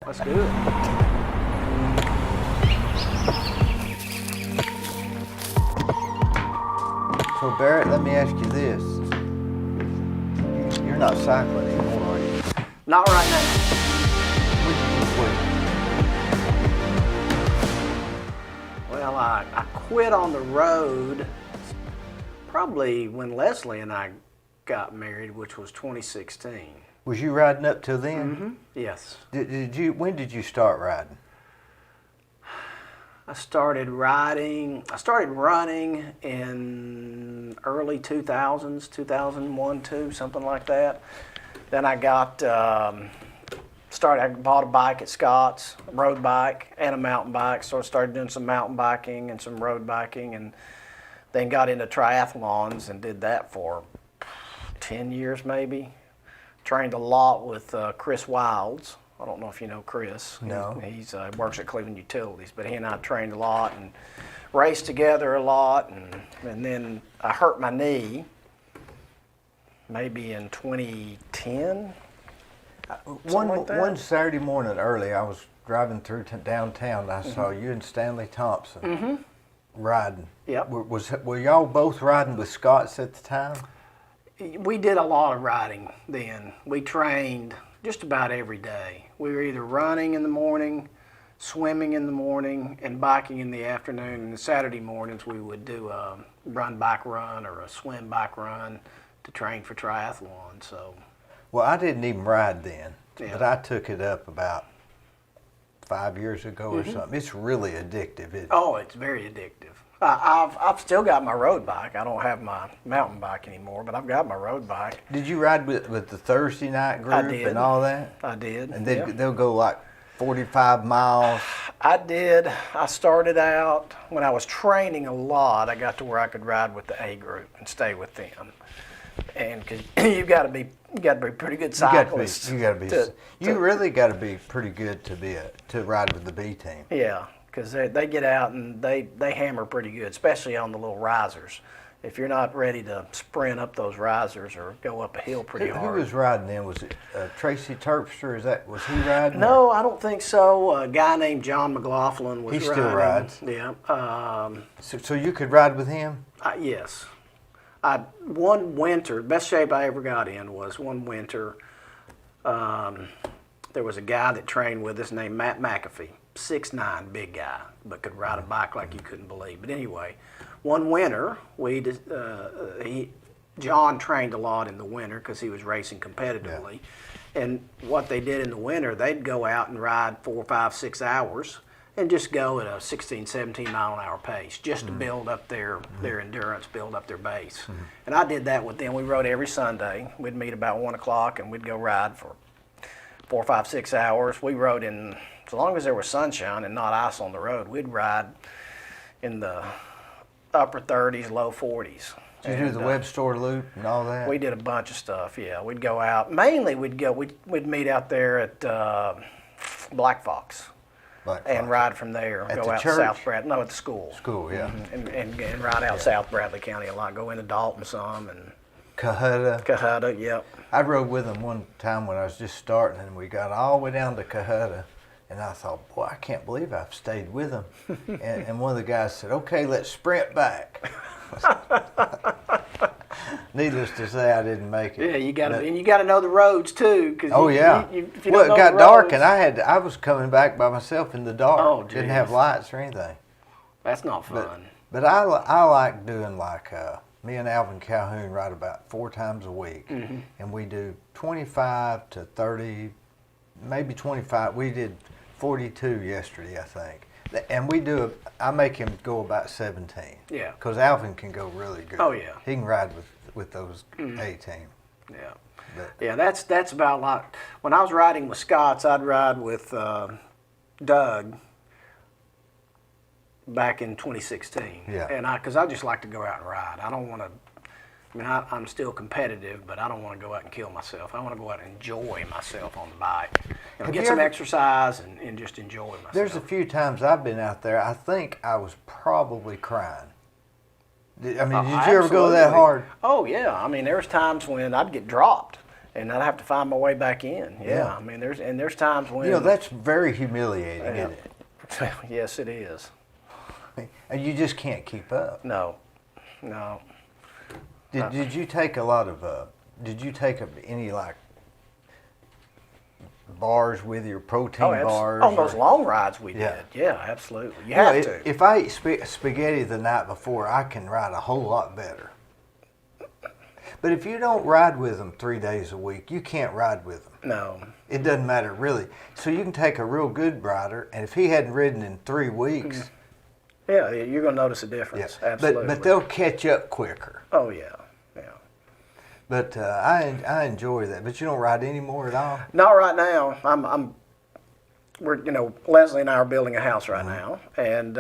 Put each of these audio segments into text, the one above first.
Let's do it. So Barrett, let me ask you this. You're not cycling anymore, are you? Not right now. When did you quit? Well, I quit on the road probably when Leslie and I got married, which was 2016. Was you riding up till then? Mm-hmm. Yes. When did you start riding? I started running in early 2000s, 2001, 2, something like that. Then I got, I bought a bike at Scott's, a road bike and a mountain bike. So I started doing some mountain biking and some road biking, and then got into triathlons and did that for 10 years maybe. Trained a lot with Chris Wilds. I don't know if you know Chris. No. He's works at Cleveland Utilities, but he and I trained a lot and raced together a lot. And then I hurt my knee maybe in 2010. One Saturday morning early, I was driving through downtown, and I saw you and Stanley Thompson riding. Yep. Were y'all both riding with Scott's at the time? We did a lot of riding then. We trained just about every day. We were either running in the morning, swimming in the morning, and biking in the afternoon. And the Saturday mornings we would do a run bike run or a swim bike run to train for triathlon. So, Well, I didn't even ride then, Yeah. but I took it up about 5 years ago or something. It's really addictive. it's very addictive. I've still got my road bike. I don't have my mountain bike anymore, but I've got my road bike. Did you ride with the Thursday night group did. and all that? I did. And yeah. they'll go like 45 miles. I did. I started out when I was training a lot. I got to where I could ride with the A group and stay with them. And because you got to be pretty good cyclist. You really got to be pretty good to ride with the B team. Yeah, because they get out and they hammer pretty good, especially on the little risers. If you're not ready to sprint up those risers or go up a hill pretty hard. Who was riding then? Was it Tracy Terpster? Was he riding? No, I don't think so. A guy named John McLaughlin was He riding. still rides? Yeah. So you could ride with him? Yes. One winter, best shape I ever got in was one winter. There was a guy that trained with us named Matt McAfee, 6'9", big guy, but could ride a bike like you couldn't believe. But anyway, one winter, John trained a lot in the winter because he was racing competitively. Yeah. And what they did in the winter, they'd go out and ride 4, 5, 6 hours and just go at a 16, 17 mile an hour pace just to build up their endurance, build up their base. And I did that with them. We rode every Sunday. We'd meet about 1 o'clock and we'd go ride for 4, 5, 6 hours. We rode in, as long as there was sunshine and not ice on the road, we'd ride in the upper 30s, low 40s. Did you do the web store loop and all that? We did a bunch of stuff, yeah. We'd go out. Mainly we'd meet out there at Black Fox. And ride from there. At go the out church? to South Bradley. No, at the school. School, yeah. And ride out South Bradley County a lot. Go into Dalton some and Cohutta. Yep. I rode with him one time when I was just starting, and we got all the way down to Cohutta, and I thought, boy, I can't believe I've stayed with him. and one of the guys said, okay, let's sprint back. Needless to say, I didn't make it. Yeah, you got to know the roads too. Cause well, it got dark, and I was coming back by myself in the dark. Oh, didn't have lights or anything. That's not fun. But I like doing like me and Alvin Calhoun ride about 4 times a week, and we do 25 to 30, maybe 25. We did 42 yesterday, I think. And I make him go about 17. Yeah. Because Alvin can go really good. Oh, yeah. He can ride with those A team. Yeah. That's about like, when I was riding with Scott's, I'd ride with Doug back in 2016. Yeah. And because I just like to go out and ride. I don't want to, I'm still competitive, but I don't want to go out and kill myself. I want to go out and enjoy myself on the bike. Get some exercise and just enjoy myself. There's a few times I've been out there, I think I was probably crying. Did you ever go that hard? Oh, yeah. There was times when I'd get dropped and I'd have to find my way back in. Yeah. I mean, there's times when You know, that's very humiliating, isn't it? Yes, it is. And you just can't keep up. No. Did you take a lot of, did you take any like bars with your protein bars? On those long rides we Yeah. did. Yeah, absolutely. You have to. If I eat spaghetti the night before, I can ride a whole lot better. But if you don't ride with them 3 days a week, you can't ride with them. No. It doesn't matter really. So you can take a real good rider, and if he hadn't ridden in 3 weeks, Yeah, you're going to notice a difference. Absolutely. but they'll catch up quicker. Oh, yeah. But I enjoy that. But you don't ride anymore at all. Not right now. We're Leslie and I are building a house right now, and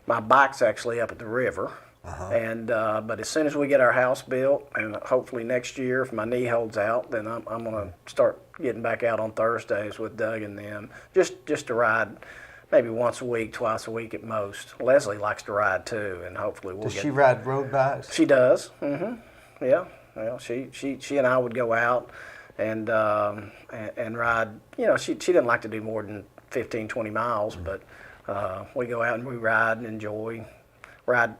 my bike's actually up at the river. And but as soon as we get our house built, and hopefully next year, if my knee holds out, then I'm going to start getting back out on Thursdays with Doug and them, just to ride. Maybe once a week, twice a week at most. Leslie likes to ride too, and hopefully we'll Does she ride road bikes? She does. Yeah. Well, she and I would go out and ride. She didn't like to do more than 15, 20 miles, but we go out and we ride and enjoy. Ride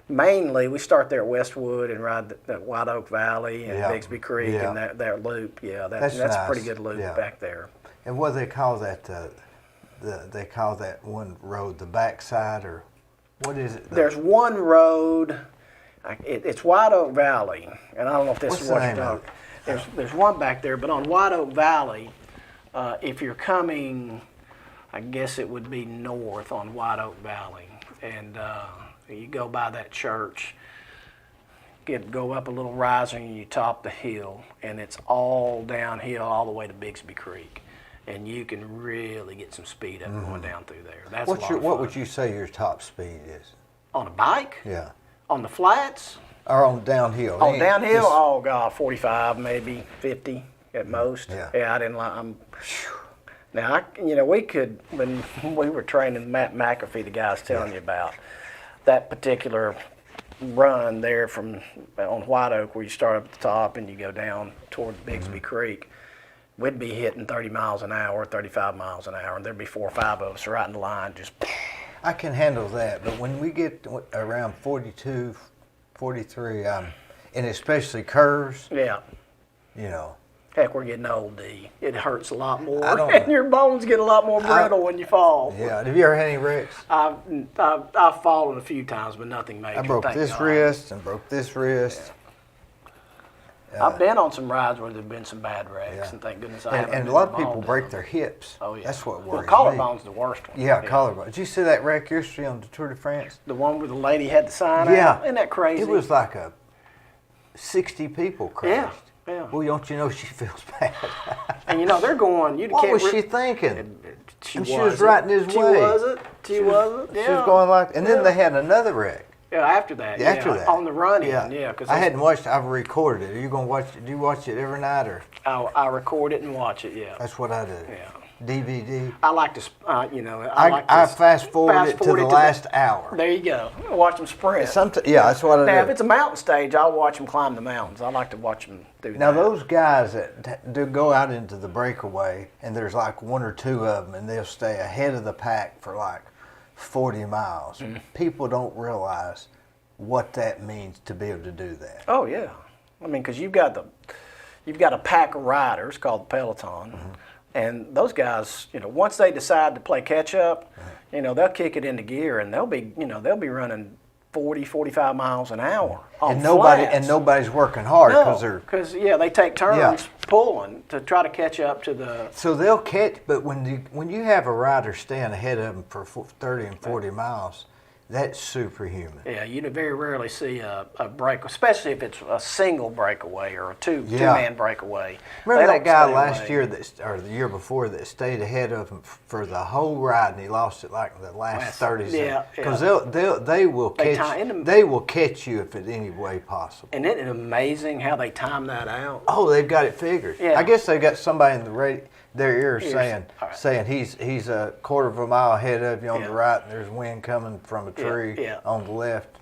mainly. We start there at Westwood and ride that White Oak Valley and Bixby Creek and that loop. Yeah, that's nice. a pretty good loop back there. And what do they call that? They call that one road the backside, or what is it? There's one road. It's White Oak Valley, and I don't know if this is what you're talking. There's one back there, but on White Oak Valley, if you're coming, I guess it would be north on White Oak Valley, and you go by that church, go up a little rising, and you top the hill, and it's all downhill all the way to Bixby Creek, and you can really get some speed up going down through there. That's a lot of fun. What would you say your top speed is? On a bike? Yeah. On the flats? Or on downhill? Oh, downhill? Oh, God, 45, maybe 50 at most. Yeah. I didn't like. Now, we could, when we were training Matt McAfee, the guy I was telling you about, that particular run there on White Oak, where you start up at the top and you go down toward Bixby Creek, we'd be hitting 30 miles an hour, 35 miles an hour, and there'd be 4 or 5 of us right in the line, just. I can handle that, but when we get around 42, 43, and especially curves, Heck, we're getting old, D. It hurts a lot more, and your bones get a lot more brittle when you fall. Yeah. Have you ever had any wrecks? I've fallen a few times, but nothing major. I broke this wrist and broke this wrist. I've been on some rides where there've been some bad wrecks, and thank goodness I haven't. And a lot of people break their hips. Oh yeah, that's what worries me. Collarbone's the worst one. Yeah, collarbone. Did you see that wreck yesterday on the Tour de France? The one where the lady had the sign out? Isn't that crazy? It was like 60 people crashed. Yeah. Well, don't you know she feels bad? And they're going. What was she thinking? She was right in his way. She wasn't. Yeah. She was going like, and then they had another wreck. Yeah, after that. After that. On the run-in, Because I hadn't watched. I've recorded it. Are you gonna watch it? Do you watch it every night or? I record it and watch it. Yeah. That's what I do. Yeah. DVD. I like to, I fast forward it to the last hour. There you go. Watch them sprint. That's what I do. Now, if it's a mountain stage, I'll watch them climb the mountains. I like to watch them do that. Now, those guys that do go out into the breakaway, and there's like 1 or 2 of them, and they'll stay ahead of the pack for like 40 miles. People don't realize what that means to be able to do that. Oh yeah, I mean, because you've got a pack of riders called the Peloton, and those guys, once they decide to play catch up, they'll kick it into gear, and they'll be running 40, 45 miles an hour on flats. And nobody's working hard because they take turns pulling to try to catch up to the. So they'll catch, but when you have a rider staying ahead of them for 30 and 40 miles. That's superhuman. Yeah, you very rarely see a break, especially if it's a single breakaway or a two-man breakaway. Remember that guy last year or the year before that stayed ahead of him for the whole ride, and he lost it like the last 30 seconds. Because they will catch you if it's any way possible. And isn't it amazing how they time that out? Oh, they've got it figured. Yeah. I guess they've got somebody in their ear saying he's a quarter of a mile ahead of you on the right, and there's wind coming from a tree on the left.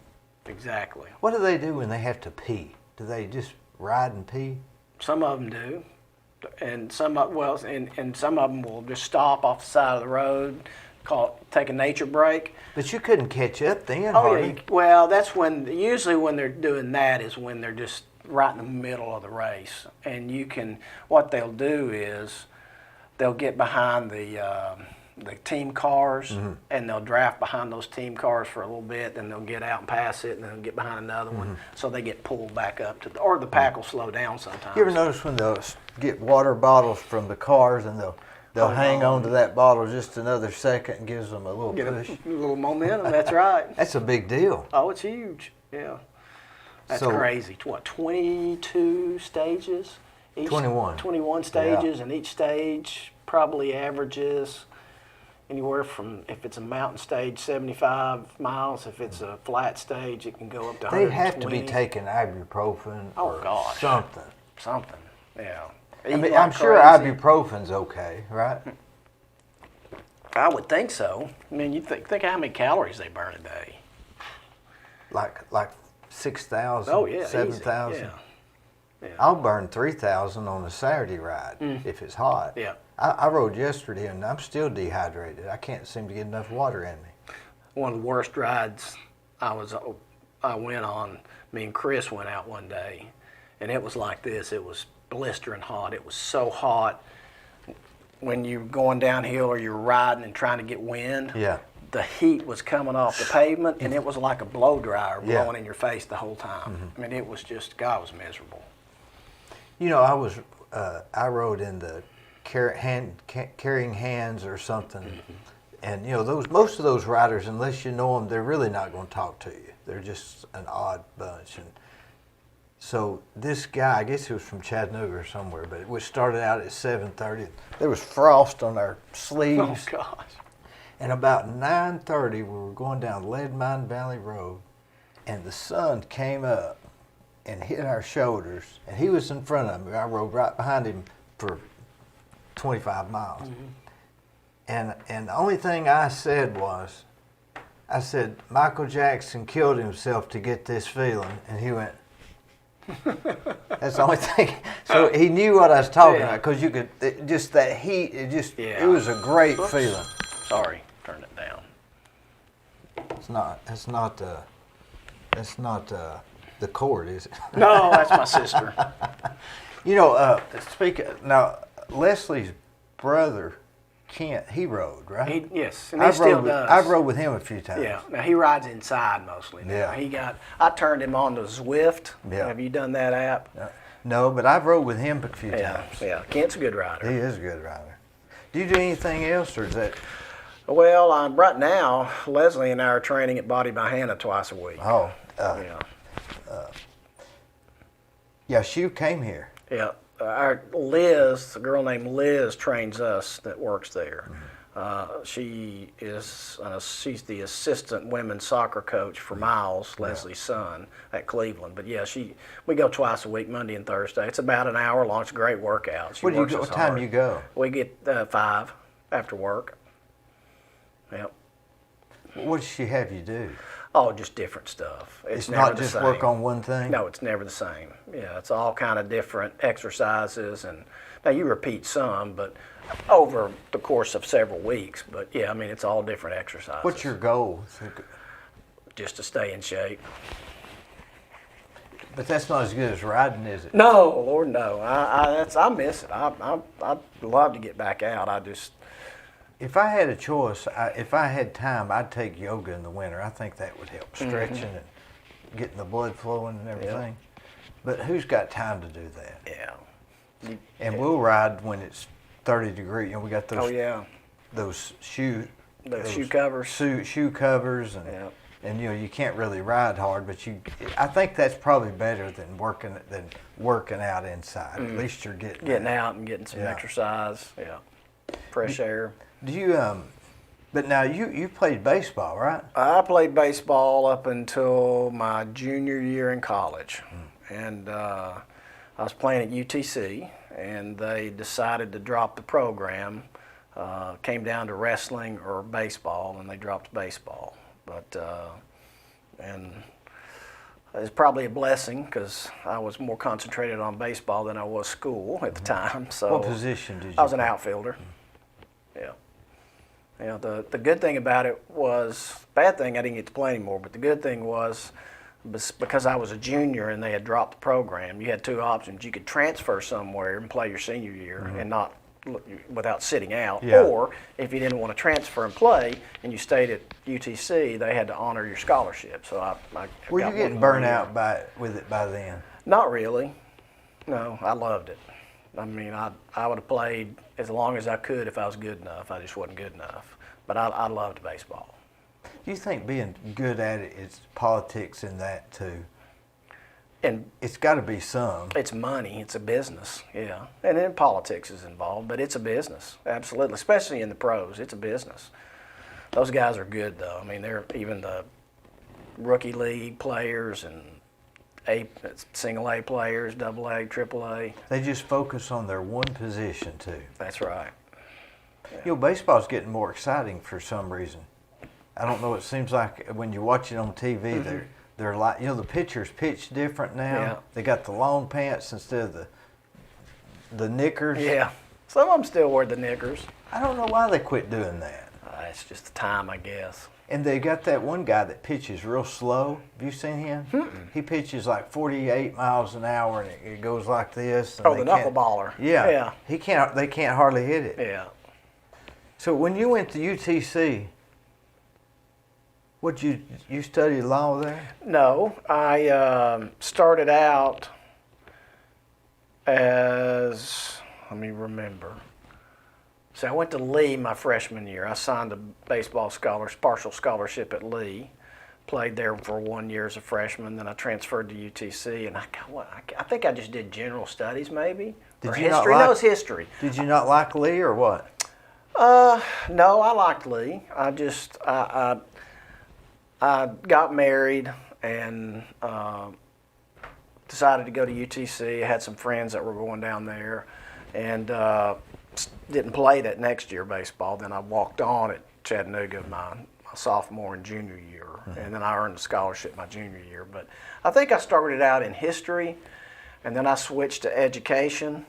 Exactly. What do they do when they have to pee? Do they just ride and pee? Some of them do, and and some of them will just stop off the side of the road, take a nature break. But you couldn't catch up then, Oh hardly. yeah. Well, that's usually when they're doing that is when they're just right in the middle of the race, and what they'll do is they'll get behind the team cars, and they'll draft behind those team cars for a little bit, then they'll get out and pass it, and then they'll get behind another one, so they get pulled back up or the pack will slow down sometimes. You ever notice when they'll get water bottles from the cars and they'll hang on to that bottle just another second and gives them a little push? A little momentum, that's right. That's a big deal. Oh, it's huge, yeah. That's crazy. What, 22 stages? 21. 21 stages, and each stage probably averages anywhere from, if it's a mountain stage, 75 miles. If it's a flat stage, it can go up to 120. They have to be taking ibuprofen or something. Something, yeah. I mean, I'm sure ibuprofen's okay, right? I would think so. I mean, you think how many calories they burn a day. Like 6,000, Oh, yeah, 7,000. easy. Yeah. I'll burn 3,000 on a Saturday ride if it's hot. Yeah. I rode yesterday and I'm still dehydrated. I can't seem to get enough water in me. One of the worst rides I went on, me and Chris went out one day, and it was like this. It was blistering hot. It was so hot when you're going downhill or you're riding and trying to get wind. Yeah. The heat was coming off the pavement, and it was like a blow dryer Yeah. blowing in your face the whole time. I mean, it was just, God, it was miserable. You know, I rode in the carrying hands or something, and you know most of those riders, unless you know them, they're really not going to talk to you. They're just an odd bunch. And so this guy, I guess he was from Chattanooga or somewhere, but we started out at 7:30. There was frost on our sleeves. Oh, gosh. And about 9:30, we were going down Lead Mine Valley Road, and the sun came up and hit our shoulders, and he was in front of me. I rode right behind him for 25 miles. And the only thing I said was, I said, Michael Jackson killed himself to get this feeling, and he went, that's the only thing. So he knew what I was talking about, because you could, just that heat, it was a great feeling. Sorry, turn it down. That's not the cord, is it? No, that's my sister. You know, now, Leslie's brother, Kent, he rode, right? Yes, and he still does. I've rode with him a few times. Yeah, now he rides inside mostly now. Yeah. I turned him on to Zwift. Yeah. Have you done that app? No, but I've rode with him a few times. Yeah. Kent's a good rider. He is a good rider. Do you do anything else, or is that? Well, right now, Leslie and I are training at Body by Hannah twice a week. Oh. Yeah. Yeah, she came here. Yeah. Our Liz, a girl named Liz, trains us that works there. She's the assistant women's soccer coach for Miles, Leslie's son, at Cleveland. But yeah, we go twice a week, Monday and Thursday. It's about an hour long. It's a great workout. What time do you go? We get 5 after work. Yep. What does she have you do? Oh, just different stuff. It's never not the just same. work on one thing? No, it's never the same. Yeah, it's all kind of different exercises, and now you repeat some, but over the course of several weeks. But yeah, I mean, it's all different exercises. What's your goal? Just to stay in shape. But that's not as good as riding, is it? No, Lord, no. I miss it. I'd love to get back out. If I had a choice, if I had time, I'd take yoga in the winter. I think that would help stretching and getting the blood flowing and everything. But who's got time to do that? Yeah. And we'll ride when it's 30 degrees. And we got those. Oh yeah. Those shoe covers. Shoe covers, and you know you can't really ride hard, but I think that's probably better than working out inside. At least you're getting out and getting some exercise. Yeah. Fresh air. Do you but now you played baseball, right? I played baseball up until my junior year in college, and I was playing at UTC, and they decided to drop the program. Came down to wrestling or baseball, and they dropped baseball. But and It's probably a blessing because I was more concentrated on baseball than I was school at the time. So What position did you I was an play? outfielder. Yeah. The good thing about it was, bad thing I didn't get to play anymore, but the good thing was because I was a junior and they had dropped the program, you had two options. You could transfer somewhere and play your senior year and not without sitting out, Yeah. or if you didn't want to transfer and play and you stayed at UTC, they had to honor your scholarship. So I Were got you getting one more burnt year. out with it by then? Not really. No, I loved it. I mean, I would have played as long as I could if I was good enough. I just wasn't good enough. But I loved baseball. Do you think being good at it is politics in that too? And It's got to be some. it's money. It's a business. Yeah. And then politics is involved, but it's a business. Absolutely. Especially in the pros. It's a business. Those guys are good, though. I mean, they're even the rookie league players and single A players, double A, triple A. They just focus on their one position too. That's right. You know, baseball's getting more exciting for some reason. I don't know. It seems like when you watch it on TV, they're like, you know, the pitchers pitch different now. Yeah. They got the long pants instead of the knickers. Yeah. Some of them still wear the knickers. I don't know why they quit doing that. It's just the time, I guess. And they got that one guy that pitches real slow. Have you seen him? He pitches like 48 miles an hour, and it goes like this. And Oh, they the can't- knuckleballer. Yeah. Yeah. He can't. They can't hardly hit it. Yeah. So when you went to UTC, what you studied law there? No, I started out as, let me remember. So I went to Lee my freshman year. I signed a baseball partial scholarship at Lee. Played there for 1 year as a freshman. Then I transferred to UTC, and I think I just did general studies, maybe, Did or you not history. like- No, it's history. Did you not like Lee or what? No, I liked Lee. I got married and decided to go to UTC. I had some friends that were going down there, and didn't play that next year baseball. Then I walked on at Chattanooga my sophomore and junior year, and then I earned a scholarship my junior year. But I think I started out in history, and then I switched to education.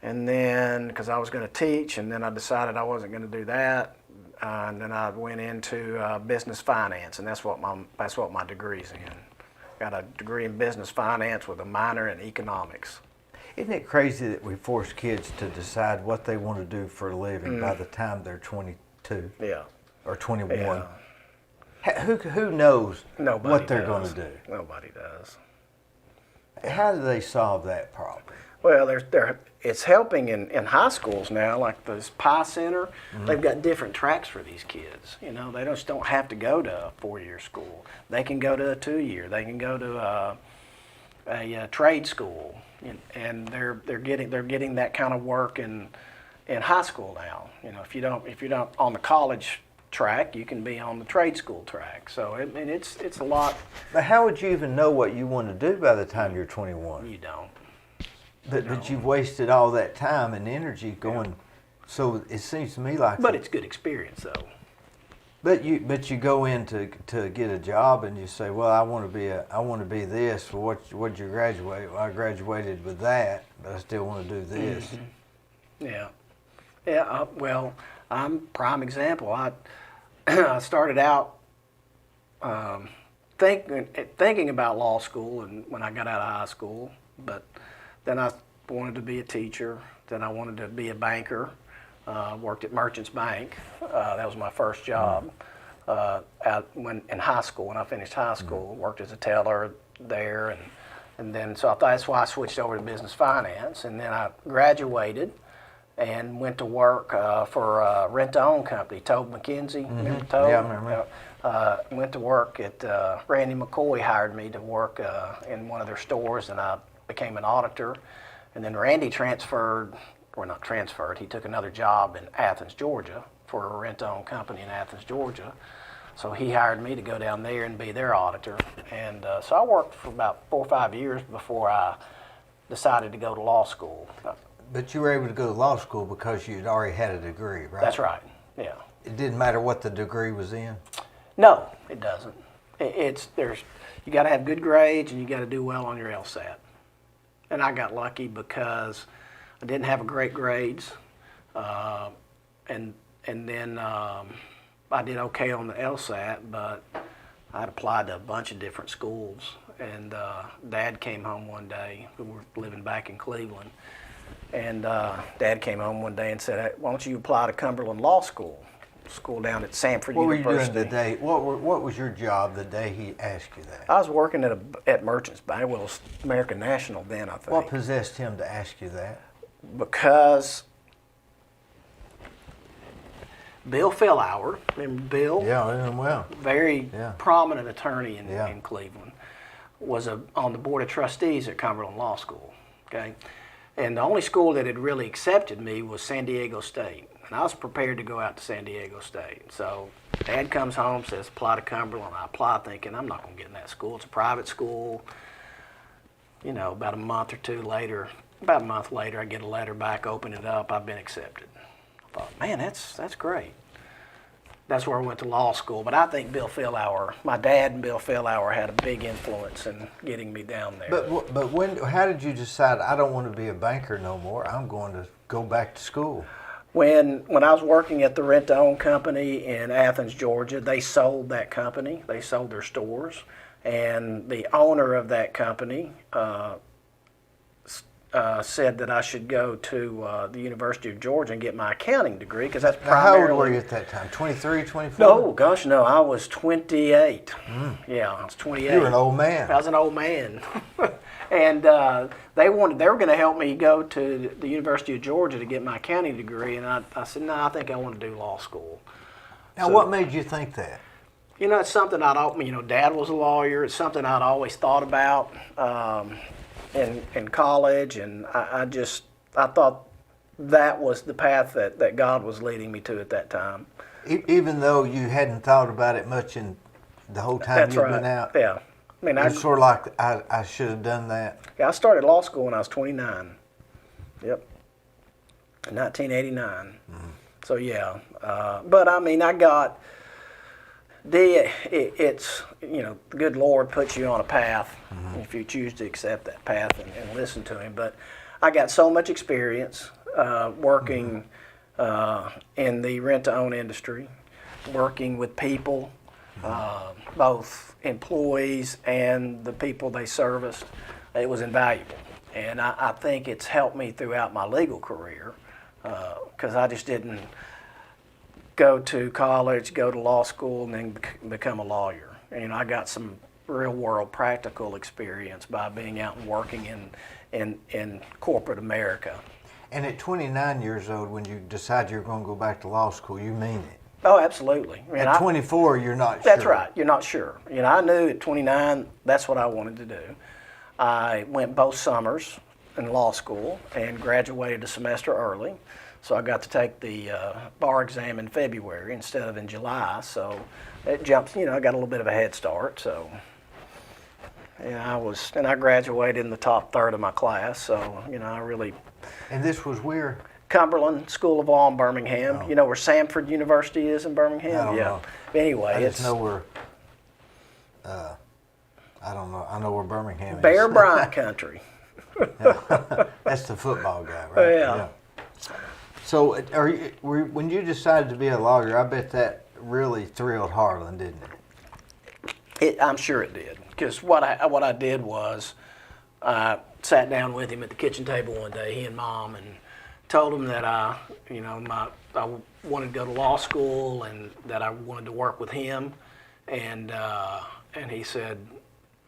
And then, because I was going to teach, and then I decided I wasn't going to do that, and then I went into business finance, and that's what my degree's in. Got a degree in business finance with a minor in economics. Isn't it crazy that we force kids to decide what they want to do for a living by the time they're 22 Yeah. or 21? Yeah. Who knows Nobody what they're does. going to do? Nobody does. How do they solve that problem? Well, it's helping in high schools now, like this Pi Center. They've got different tracks for these kids. You know, they just don't have to go to a 4-year school. They can go to a 2-year. They can go to a trade school, and they're getting that kind of work in high school now. You know, if you're not on the college track, you can be on the trade school track. So it's a lot. But how would you even know what you want to do by the time you're 21? You don't. But you've wasted all that time and energy going. So it seems to me like. But it's good experience, though. But you go in to get a job and you say, well, I want to be this. Well, what'd you graduate? Well, I graduated with that, but I still want to do this. Yeah, yeah. Well, I'm prime example. I started out thinking about law school, and when I got out of high school, but then I wanted to be a teacher. Then I wanted to be a banker. Worked at Merchants Bank. That was my first job. When in high school, when I finished high school, worked as a teller there, and then so that's why I switched over to business finance. And then I graduated and went to work for a rent-to-own company, Tobe McKenzie. Remember Tobe? Yeah, I remember. Went to work at Randy McCoy hired me to work in one of their stores, and I became an auditor. And then Randy transferred. Or not transferred, he took another job in Athens, Georgia for a rent-to-own company in Athens, Georgia. So he hired me to go down there and be their auditor. And so I worked for about 4 or 5 years before I decided to go to law school. But you were able to go to law school because you'd already had a degree, right? That's right, yeah. It didn't matter what the degree was in? No, it doesn't. You got to have good grades and you got to do well on your LSAT. And I got lucky because I didn't have great grades, and then I did okay on the LSAT, but I'd applied to a bunch of different schools. And Dad came home one day. We were living back in Cleveland, and Dad came home one day and said, "Hey, why don't you apply to Cumberland Law School down at Sanford University?" What were you doing the day? What was your job the day he asked you that? I was working at Merchants Bank, well, it was American National then, I think. What possessed him to ask you that? Because Bill Fillauer, remember Bill? Yeah, I know him well. Very prominent attorney in Yeah. Cleveland, was on the board of trustees at Cumberland Law School. Okay, and the only school that had really accepted me was San Diego State, and I was prepared to go out to San Diego State. So Dad comes home, says apply to Cumberland. I apply, thinking I'm not going to get in that school. It's a private school. You know, about a month later, I get a letter back, open it up, I've been accepted. I thought, man, that's great. That's where I went to law school. But I think my dad and Bill Fillauer had a big influence in getting me down there. But how did you decide, I don't want to be a banker no more, I'm going to go back to school? When I was working at the rent-to-own company in Athens, Georgia, they sold that company. They sold their stores. And the owner of that company said that I should go to the University of Georgia and get my accounting degree, because that's primarily... How old were you at that time? 23, 24? No, gosh, no. I was 28. Yeah, I was 28. You were an old man. I was an old man. And they were going to help me go to the University of Georgia to get my accounting degree, and I said, no, I think I want to do law school. Now, what made you think that? You know, it's something Dad was a lawyer. It's something I'd always thought about in college, and I thought that was the path that God was leading me to at that time. Even though you hadn't thought about it much in the whole time you'd been out? Yeah. I mean, it's sort of like I should have done that. Yeah, I started law school when I was 29. Yep. In 1989. So, yeah. But, I mean, I got... It's, the good Lord puts you on a path if you choose to accept that path and listen to Him. But I got so much experience working in the rent-to-own industry, working with people, both employees and the people they serviced. It was invaluable. And I think it's helped me throughout my legal career, because I just didn't go to college, go to law school, and then become a lawyer. I got some real-world practical experience by being out and working in corporate America. And at 29 years old, when you decide you're going to go back to law school, you mean it? Oh, absolutely. At 24, you're not sure. That's right. You're not sure. I knew at 29 that's what I wanted to do. I went both summers in law school and graduated a semester early. So I got to take the bar exam in February instead of in July. So it jumps, I got a little bit of a head start. So I graduated in the top third of my class. So, I really... And this was where? Cumberland School of Law in Birmingham. Oh. You know where Sanford University is in Birmingham? I don't know. Anyway, I just know where, I don't know. I know where Birmingham is. Bear Bryant country. That's the football guy, right? Yeah. So when you decided to be a lawyer, I bet that really thrilled Harlan, didn't it? I'm sure it did. Because what I did was I sat down with him at the kitchen table one day, he and Mom, and told him that I wanted to go to law school and that I wanted to work with him, and he said,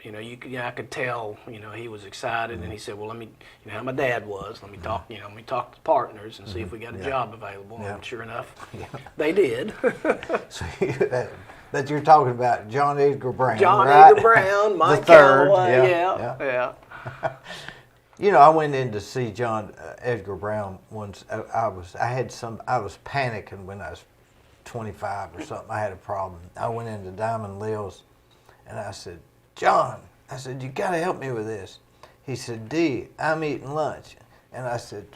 I could tell, he was excited, and he said, well, let me, how my dad was, let me talk to partners and see if we got a job available. Yeah. And sure enough, they did. So that you're talking about John Edgar Brown, John right? Edgar Brown, Mike the third, Calloway, yeah. I went in to see John Edgar Brown once. I was panicking when I was 25 or something. I had a problem. I went into Diamond Lills, and I said, John, you got to help me with this. He said, Dee, I'm eating lunch. And I said,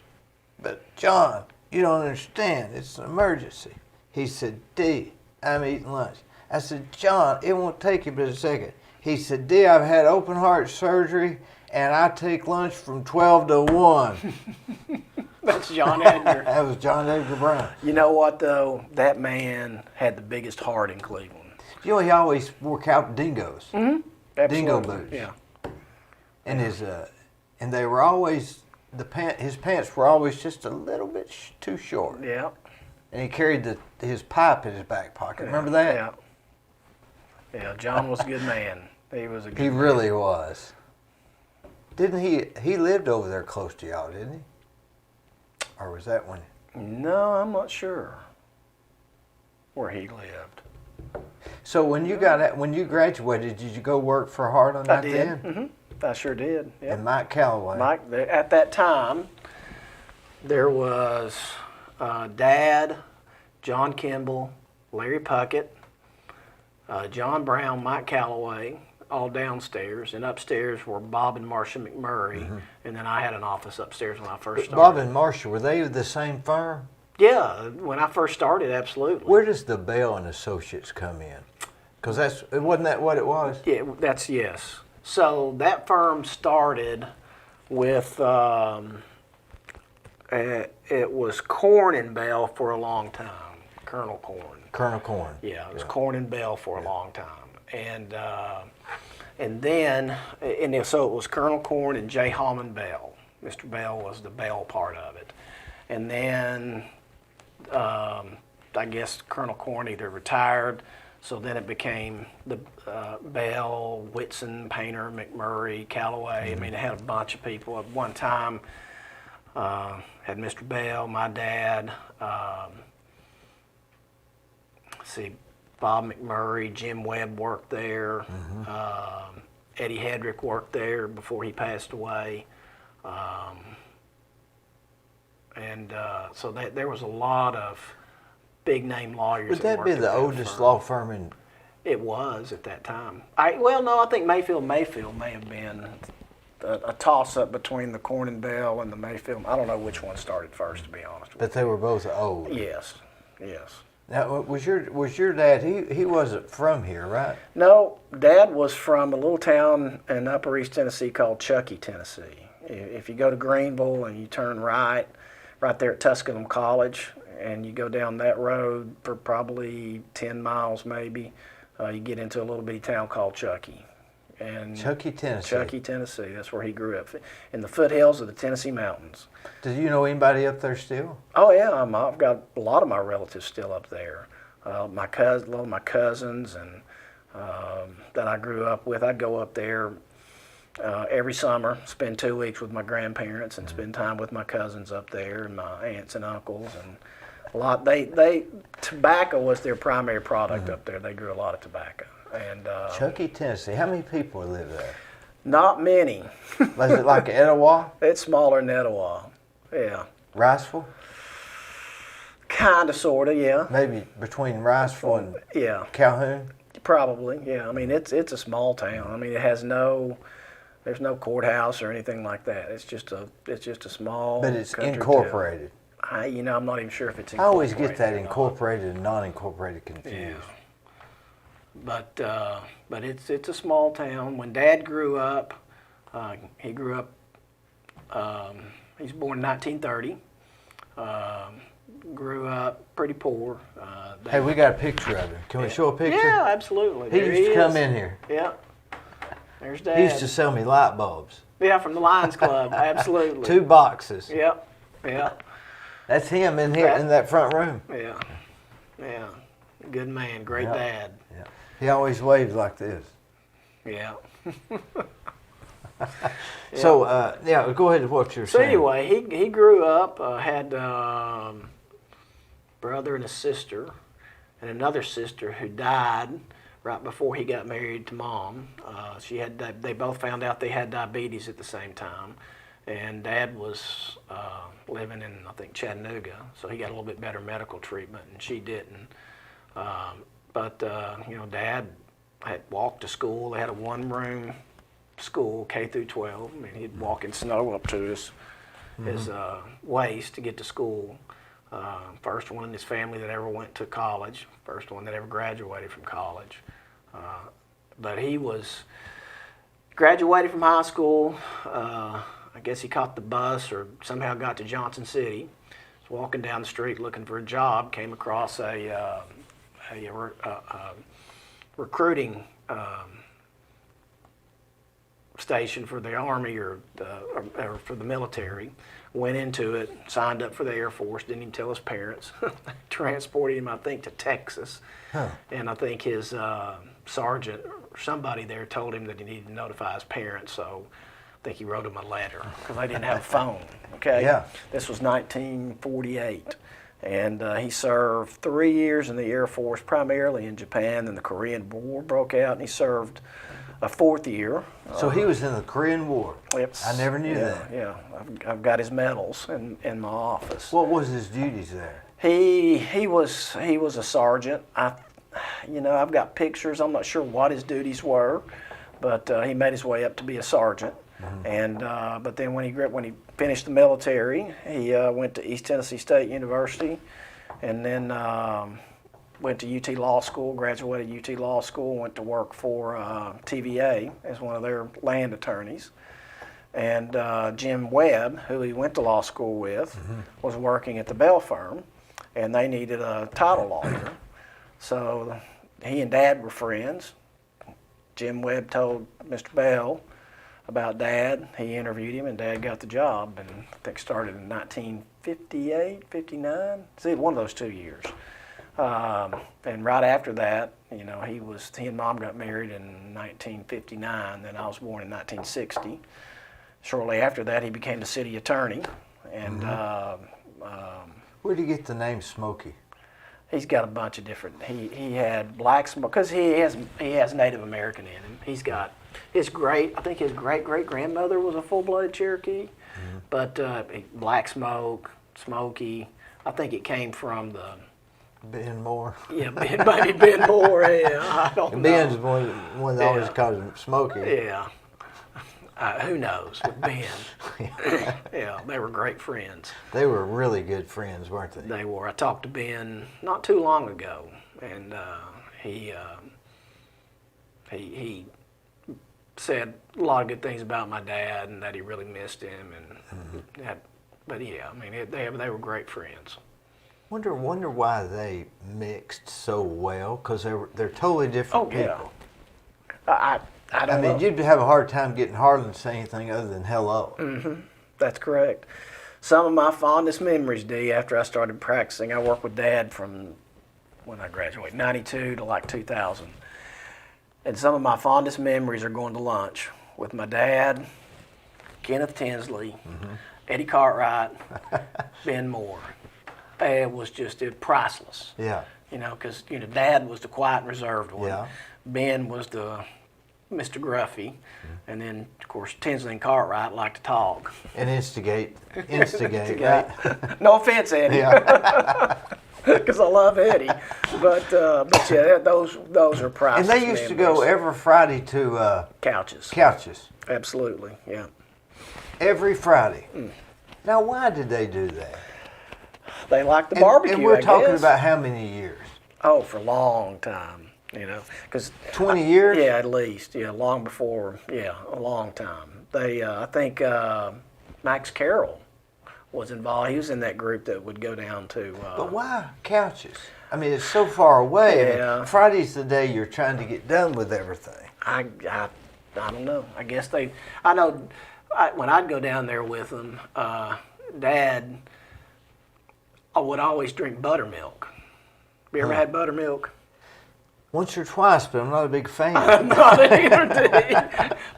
but John, you don't understand. It's an emergency. He said, Dee, I'm eating lunch. I said, John, it won't take you but a second. He said, Dee, I've had open heart surgery, and I take lunch from 12 to 1. That's John Edgar. That was John Edgar Brown. You know what, though? That man had the biggest heart in Cleveland. You know, he always wore dingoes. Mm-hmm. Dingo boots. Yeah. And and they were always, his pants were always just a little bit too short. Yeah. And he carried his pipe in his back pocket. Remember that? Yeah. Yeah, John was a good man. He was a good He man. really was. Didn't he lived over there close to y'all, didn't he? Or was that when? No, I'm not sure where he lived. So when you when you graduated, did you go work for Hart on I that did. then? Mm-hmm. I sure did. Yeah. And Mike Calloway. At that time, there was Dad, John Kimball, Larry Puckett, John Brown, Mike Calloway, all downstairs, and upstairs were Bob and Marcia McMurray, and then I had an office upstairs when I first started. Bob and Marcia, were they the same firm? Yeah, when I first started, absolutely. Where does the Bell and Associates come in? Because wasn't that what it was? Yeah, yes. So that firm started with it was Corn and Bell for a long time, Colonel Corn. Colonel Corn. Yeah, it was Corn and Bell for a long time, and then so it was Colonel Corn and J. Hallman Bell. Mr. Bell was the Bell part of it, and then I guess Colonel Corn either retired, so then it became the Bell, Whitson, Painter, McMurray, Calloway. I mean, it had a bunch of people at one time. Had Mr. Bell, my dad. Bob McMurray, Jim Webb worked there. Eddie Hedrick worked there before he passed away. So there was a lot of big name lawyers. Would that be the oldest law firm in? It was at that time. I think Mayfield may have been a toss-up between the Corn and Bell and the Mayfield. I don't know which one started first, to be honest with But they were both old. you. Yes. Now, was your dad? He wasn't from here, right? No, Dad was from a little town in Upper East Tennessee called Chuckey, Tennessee. If you go to Greenville and you turn right there at Tusculum College, and you go down that road for probably 10 miles maybe, you get into a little bitty town called Chuckey. And Chuckey, Tennessee. Chuckey, Tennessee. That's where he grew up, in the foothills of the Tennessee mountains. Do you know anybody up there still? Oh yeah, I've got a lot of my relatives still up there. A lot of my cousins and that I grew up with. I'd go up there every summer, spend 2 weeks with my grandparents, and spend time with my cousins up there and my aunts and uncles. And a lot. Tobacco was their primary product up there. They grew a lot of tobacco. And Chuckey, Tennessee. How many people live there? Not many. Was it like Etowah? It's smaller than Etowah. Yeah. Riceville? Kind of, sort of, yeah. Maybe between Riceville and Yeah. Calhoun? Probably, yeah. I mean, it's a small town. I mean, there's no courthouse or anything like that. It's just a small. But it's country incorporated. town. I'm not even sure if it's I incorporated. always get that or not. incorporated and non-incorporated confused. Yeah. But it's a small town. When Dad grew up, he grew up. He was born in 1930. Grew up pretty poor. Hey, we got a picture of him. Can we show a picture? Yeah, absolutely. He There used to is. come in here. Yeah. There's Dad. He used to sell me light bulbs. Yeah, from the Lions Club. Absolutely. 2 boxes. Yep. That's him in here in that front room. Yeah. Good man. Great dad. Yeah. He always waved like this. Yeah. So, go ahead with what you're So saying. anyway, he grew up, had brother and a sister, and another sister who died right before he got married to Mom. They both found out they had diabetes at the same time, and Dad was living in, I think, Chattanooga, so he got a little bit better medical treatment, and she didn't. But Dad had walked to school. They had a one-room school, K through 12. I mean, he'd walk in snow up to his waist to get to school. First one in his family that ever went to college. First one that ever graduated from college. But he graduated from high school. I guess he caught the bus or somehow got to Johnson City. Was walking down the street looking for a job. Came across a recruiting station for the Army or for the military. Went into it, signed up for the Air Force, didn't even tell his parents. Transported him, I think, to Texas. Huh. And I think his sergeant or somebody there told him that he needed to notify his parents, so I think he wrote him a letter because they didn't have a phone. Okay? Yeah. This was 1948. And he served 3 years in the Air Force, primarily in Japan. Then the Korean War broke out, and he served a 4th year. So he was in the Korean War. Yep. I never knew that. Yeah, I've got his medals in my office. What was his duties there? He was a sergeant. I've got pictures. I'm not sure what his duties were, but he made his way up to be a sergeant. Mm-hmm. And but then when he finished the military, he went to East Tennessee State University, and then went to UT Law School, graduated UT Law School, went to work for TVA as one of their land attorneys. And Jim Webb, who he went to law school with, mm-hmm. was working at the Bell firm, and they needed a title lawyer. So he and Dad were friends. Jim Webb told Mr. Bell about Dad. He interviewed him, and Dad got the job, and I think started in 1958, 59. See, one of those 2 years. And right after that, he and Mom got married in 1959. Then I was born in 1960. Shortly after that, he became the city attorney. And mm-hmm. Where did he get the name Smokey? He's got a bunch of different. He had black smoke because he has Native American in him. He's got I think his great grandmother was a full-blooded Cherokee, mm-hmm. but black smoke, Smokey. I think it came from the Ben Moore. Yeah, maybe Ben Moore. Yeah, I don't know. Ben's one that always calls him Smokey. Yeah. Who knows with Ben? Yeah, they were great friends. They were really good friends, weren't they? They were. I talked to Ben not too long ago, and he said a lot of good things about my dad and that he really missed him. And mm-hmm. But yeah, I mean, they were great friends. Wonder why they mixed so well, because they're totally different people. I don't know. You'd have a hard time getting Harlan to say anything other than hello. Mm-hmm. That's correct. Some of my fondest memories, Dee, after I started practicing, I worked with Dad from when I graduated, 92 to like 2000. And some of my fondest memories are going to lunch with my dad, Kenneth Tinsley, mm-hmm. Eddie Cartwright, Ben Moore. It was just priceless. Yeah. Because Dad was the quiet and reserved one. Yeah. Ben was the Mr. Gruffy, mm-hmm. and then of course Tinsley and Cartwright like to talk and instigate, right? No offense, Eddie, because I love Eddie, but yeah, those are priceless. And they used to go every Friday to Couches. Absolutely, yeah. Every Friday. Mm. Now, why did they do that? They liked the barbecue. And we're talking about how many years? Oh, for a long time. Because 20 years? Yeah, at least. Yeah, long before. Yeah, a long time. I think Max Carroll was involved. He was in that group that would go down to. But why Couches? I mean, it's so far away. Yeah. I mean, Friday's the day you're trying to get done with everything. I don't know. I guess I know. When I'd go down there with them, Dad, I would always drink buttermilk. Have you ever had buttermilk? Once or twice, but I'm not a big fan. I'm not either, Dee.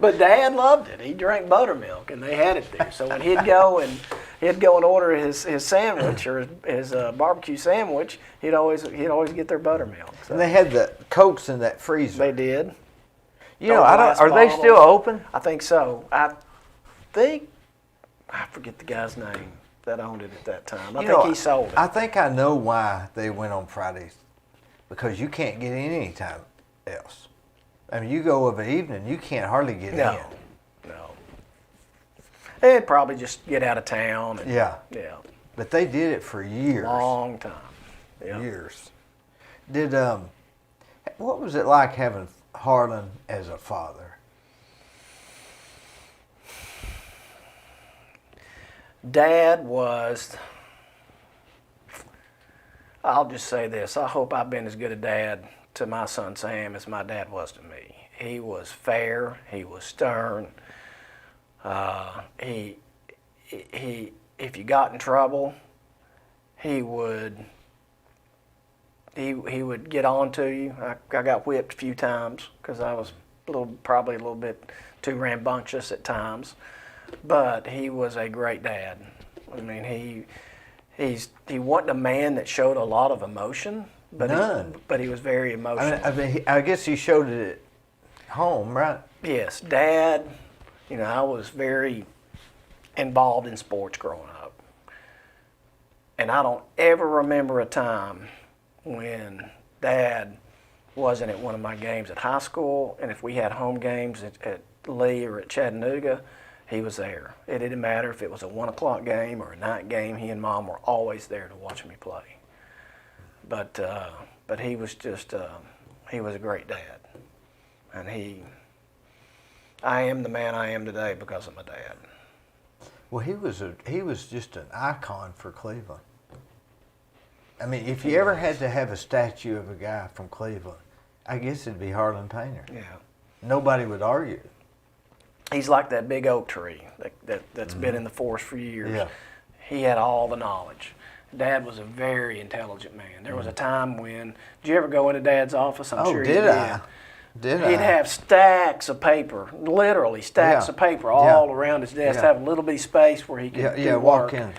But Dad loved it. He drank buttermilk, and they had it there. So when he'd go and order his sandwich or his barbecue sandwich, he'd always get their buttermilk. So. And they had the Cokes in that freezer. They did. Are they still open? I think so. I forget the guy's name that owned it at that time. I think he sold it. I think I know why they went on Fridays. Because you can't get in any time else. I mean, you go of an evening, you can't hardly get in. No. And probably just get out of town. And, yeah. Yeah. But they did it for years. Long time. Yeah. Years. Did what was it like having Harlan as a father? Dad was, I'll just say this, I hope I've been as good a dad to my son Sam as my dad was to me. He was fair, he was stern. He if you got in trouble, he would get on to you. I got whipped a few times because I was probably a little bit too rambunctious at times. But he was a great dad. I mean, he wasn't a man that showed a lot of emotion, but None. But he was very emotional. I guess he showed it at home, right? Yes, Dad. You know, I was very involved in sports growing up, and I don't ever remember a time when Dad wasn't at one of my games at high school, and if we had home games at Lee or at Chattanooga, he was there. It didn't matter if it was a 1 o'clock game or a night game. He and Mom were always there to watch me play. But he was just he was a great dad, and I am the man I am today because of my dad. Well, he was just an icon for Cleveland. I mean, if you ever had to have a statue of a guy from Cleveland, I guess it'd be Harlan Painter. Yeah. Nobody would argue. He's like that big oak tree that's been in the forest for years. Yeah. He had all the knowledge. Dad was a very intelligent man. There was a time when, did you ever go into Dad's office? I'm sure you did. Did He'd have stacks of paper, literally stacks of paper all around his desk, have a little bitty space where he could do walk work. in.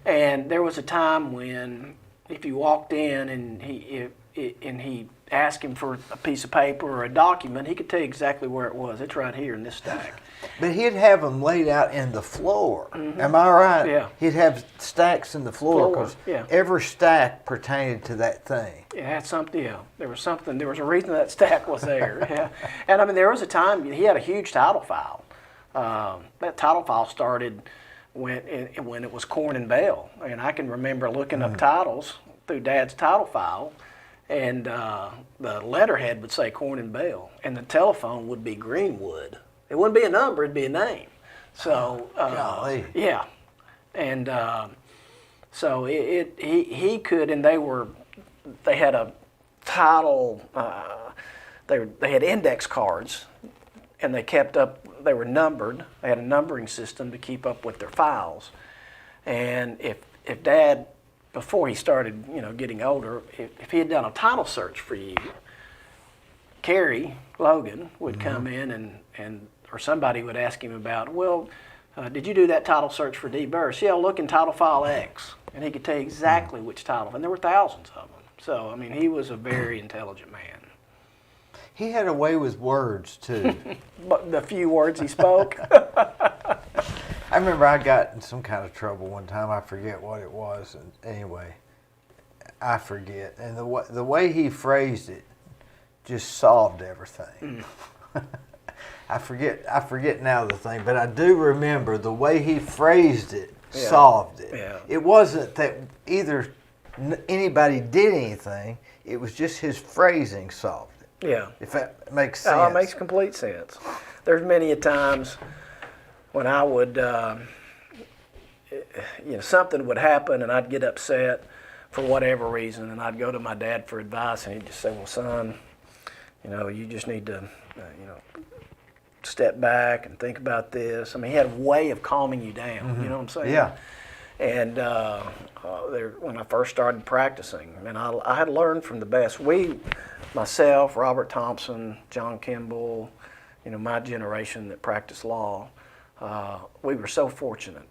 And there was a time when if you walked in and he asked him for a piece of paper or a document, he could tell you exactly where it was. It's right here in this stack. But he'd have them laid out in the floor. Am I right? Yeah. He'd have stacks in the floor because every stack pertained to that thing. It had something. Yeah, there was something. There was a reason that stack was there. Yeah, and I mean there was a time he had a huge title file. That title file started when it was Corn and Bell, and I can remember looking up titles through Dad's title file. And the letterhead would say Corn and Bell, and the telephone would be Greenwood. It wouldn't be a number; it'd be a name. So yeah, and so he could, and they had a title. They had index cards, and they kept up. They were numbered. They had a numbering system to keep up with their files, and if Dad, before he started, getting older, if he had done a title search for you, Carrie Logan would come in or somebody would ask him about, did you do that title search for Dee Burris? Yeah, look in title file X. And he could tell you exactly which title, and there were thousands of them. So, I mean, he was a very intelligent man. He had a way with words, too. But the few words he spoke. I remember I got in some kind of trouble one time. I forget what it was. And anyway, I forget. And the way he phrased it just solved everything. I forget now the thing, but I do remember the way he phrased it solved it. Yeah. It wasn't that either anybody did anything. It was just his phrasing solved it. Yeah. If that makes sense. Oh, it makes complete sense. There's many a times when I would, something would happen and I'd get upset for whatever reason, and I'd go to my dad for advice, and he'd just say, well, son, you just need to, step back and think about this. I mean, he had a way of calming you down, you know what I'm saying? Yeah. And when I first started practicing, and I had learned from the best. Myself, Robert Thompson, John Kimball, my generation that practiced law, we were so fortunate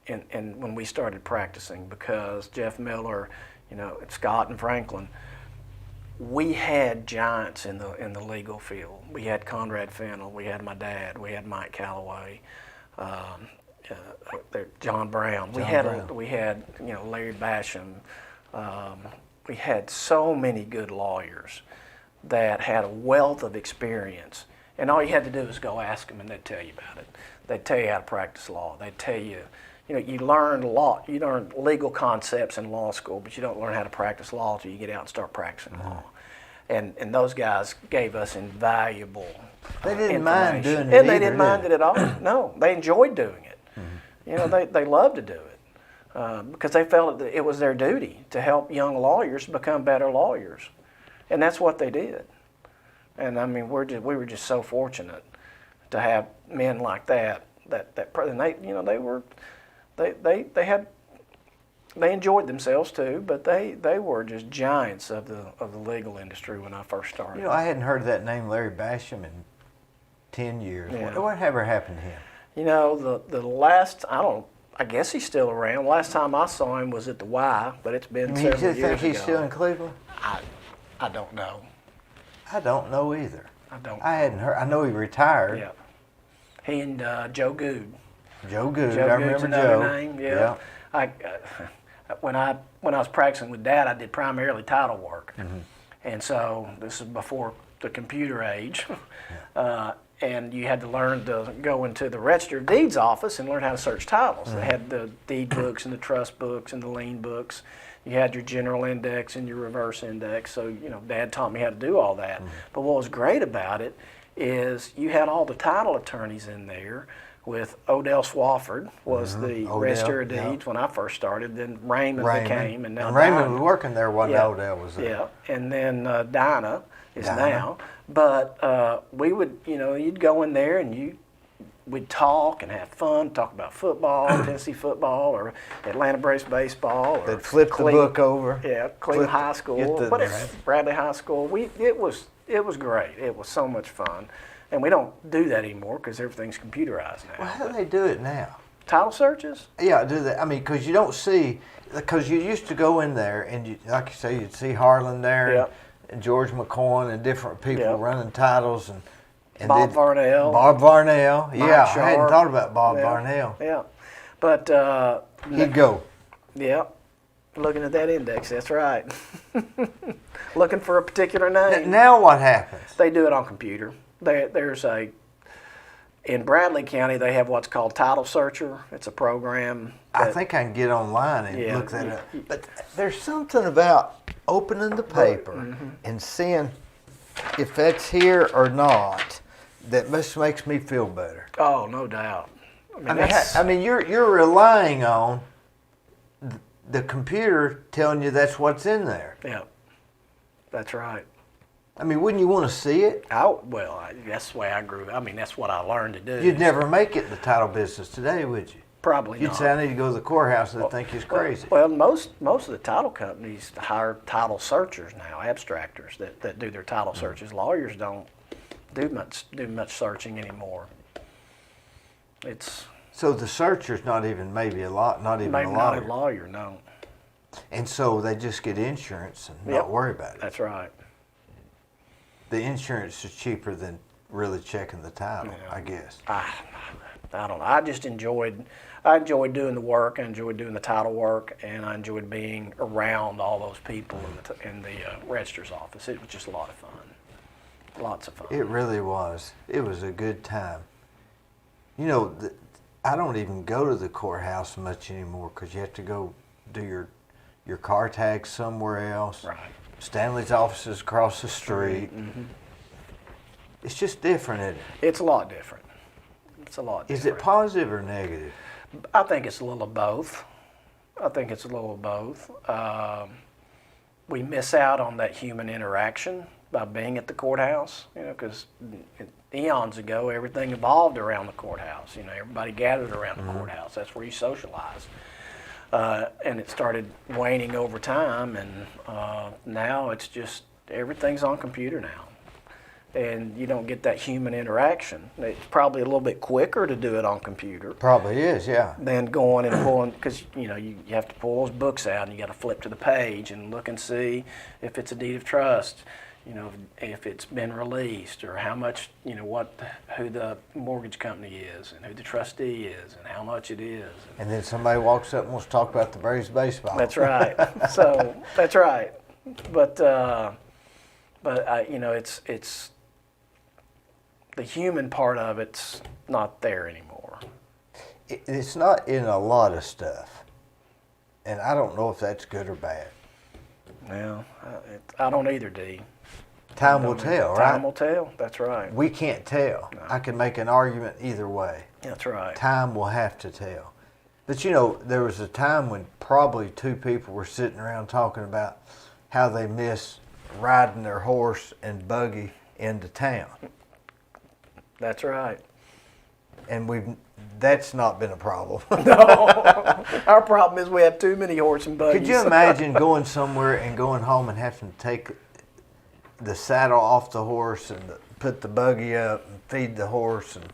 in when we started practicing because Jeff Miller, Scott and Franklin, we had giants in the legal field. We had Conrad Fennell, we had my dad, we had Mike Calloway, John Brown. We had Larry Basham. We had so many good lawyers that had a wealth of experience, and all you had to do was go ask them, and they'd tell you about it. They'd tell you how to practice law. They'd tell you, you learn law, you learn legal concepts in law school, but you don't learn how to practice law until you get out and start practicing law. And those guys gave us invaluable They didn't mind doing it and either, they didn't mind did it at all. No, they enjoyed doing it. They loved to do it because they felt that it was their duty to help young lawyers become better lawyers, and that's what they did. And I mean, we were just so fortunate to have men like that. And they enjoyed themselves too, but they were just giants of the legal industry when I first started. I hadn't heard that name, Larry Basham, in 10 years. Yeah. What ever happened to him? The last, I guess he's still around. Last time I saw him was at the Y, but it's been several years ago. You think he's still in Cleveland? I don't know. I don't know either. I hadn't heard. I know he retired. Yeah. He and Joe Good. Joe Good. Joe I Good's remember another Joe. name. Yeah. When I was practicing with Dad, I did primarily title work, and so this is before the computer age, and you had to learn to go into the Register of Deeds office and learn how to search titles. They had the deed books and the trust books and the lien books. You had your general index and your reverse index. So Dad taught me how to do all that. But what was great about it is you had all the title attorneys in there. With Odell Swafford was the Register of Deeds when I first started. Then Raymond became, and now Raymond was working there when Odell was there. Yeah, and then Dinah is now. But we would, you'd go in there and we'd talk and have fun, talk about football, Tennessee football, or Atlanta Braves baseball, or they'd flip the book over. Yeah, Cleveland High School, whatever, Bradley High School. It was great. It was so much fun. And we don't do that anymore because everything's computerized now. Well, how do they do it now? Title searches? Yeah, do they? I mean, because you don't see, because you used to go in there and, like you say, you'd see Harlan there and George McCoy and different people running titles and Bob Varnell. Bob Varnell, yeah. Sharp. I hadn't thought about Bob Varnell. Yeah, but he'd go. Yeah, looking at that index. That's right. Looking for a particular name. Now what happens? They do it on computer. In Bradley County, they have what's called Title Searcher. It's a program. I think I can get online and look that up. But there's something about opening the paper and seeing if that's here or not that just makes me feel better. Oh, no doubt. I mean, you're relying on the computer telling you that's what's in there. Yeah, that's right. I mean, wouldn't you want to see it? That's the way I grew up. I mean, that's what I learned to do. You'd never make it in the title business today, would you? Probably not. You'd say, I need to go to the courthouse, and they'd think you're crazy. Well, most of the title companies hire title searchers now, abstractors that do their title searches. Lawyers don't do much searching anymore. So the searcher's not even not even a lawyer. Not a lawyer, no. And so they just get insurance and not worry about it. That's right. The insurance is cheaper than really checking the title, I guess. I don't know. I just enjoyed doing the work. I enjoyed doing the title work, and I enjoyed being around all those people in the registrar's office. It was just a lot of fun. Lots of fun. It really was. It was a good time. I don't even go to the courthouse much anymore because you have to go do your car tag somewhere else. Right. Stanley's office is across the street. It's just different, isn't it? It's a lot different. It's a lot different. Is it positive or negative? I think it's a little of both. We miss out on that human interaction by being at the courthouse, because eons ago, everything evolved around the courthouse. Everybody gathered around the courthouse. That's where you socialize. And it started waning over time, and now it's just everything's on computer now. And you don't get that human interaction. It's probably a little bit quicker to do it on computer. Probably is, yeah. Than going and pulling, because you have to pull those books out and you got to flip to the page and look and see if it's a deed of trust, if it's been released, or how much, who the mortgage company is and who the trustee is and how much it is. And then somebody walks up and wants to talk about the Braves baseball. That's right. So that's right. But it's the human part of it's not there anymore. It's not in a lot of stuff, and I don't know if that's good or bad. Well, I don't either, Dee. Time will tell, right? Time will tell. That's right. We can't tell. No. I can make an argument either way. That's right. Time will have to tell. But you know, there was a time when probably two people were sitting around talking about how they miss riding their horse and buggy into town. That's right. And that's not been a problem. No, our problem is we have too many horse and buggies. Could you imagine going somewhere and going home and having to take the saddle off the horse and put the buggy up and feed the horse and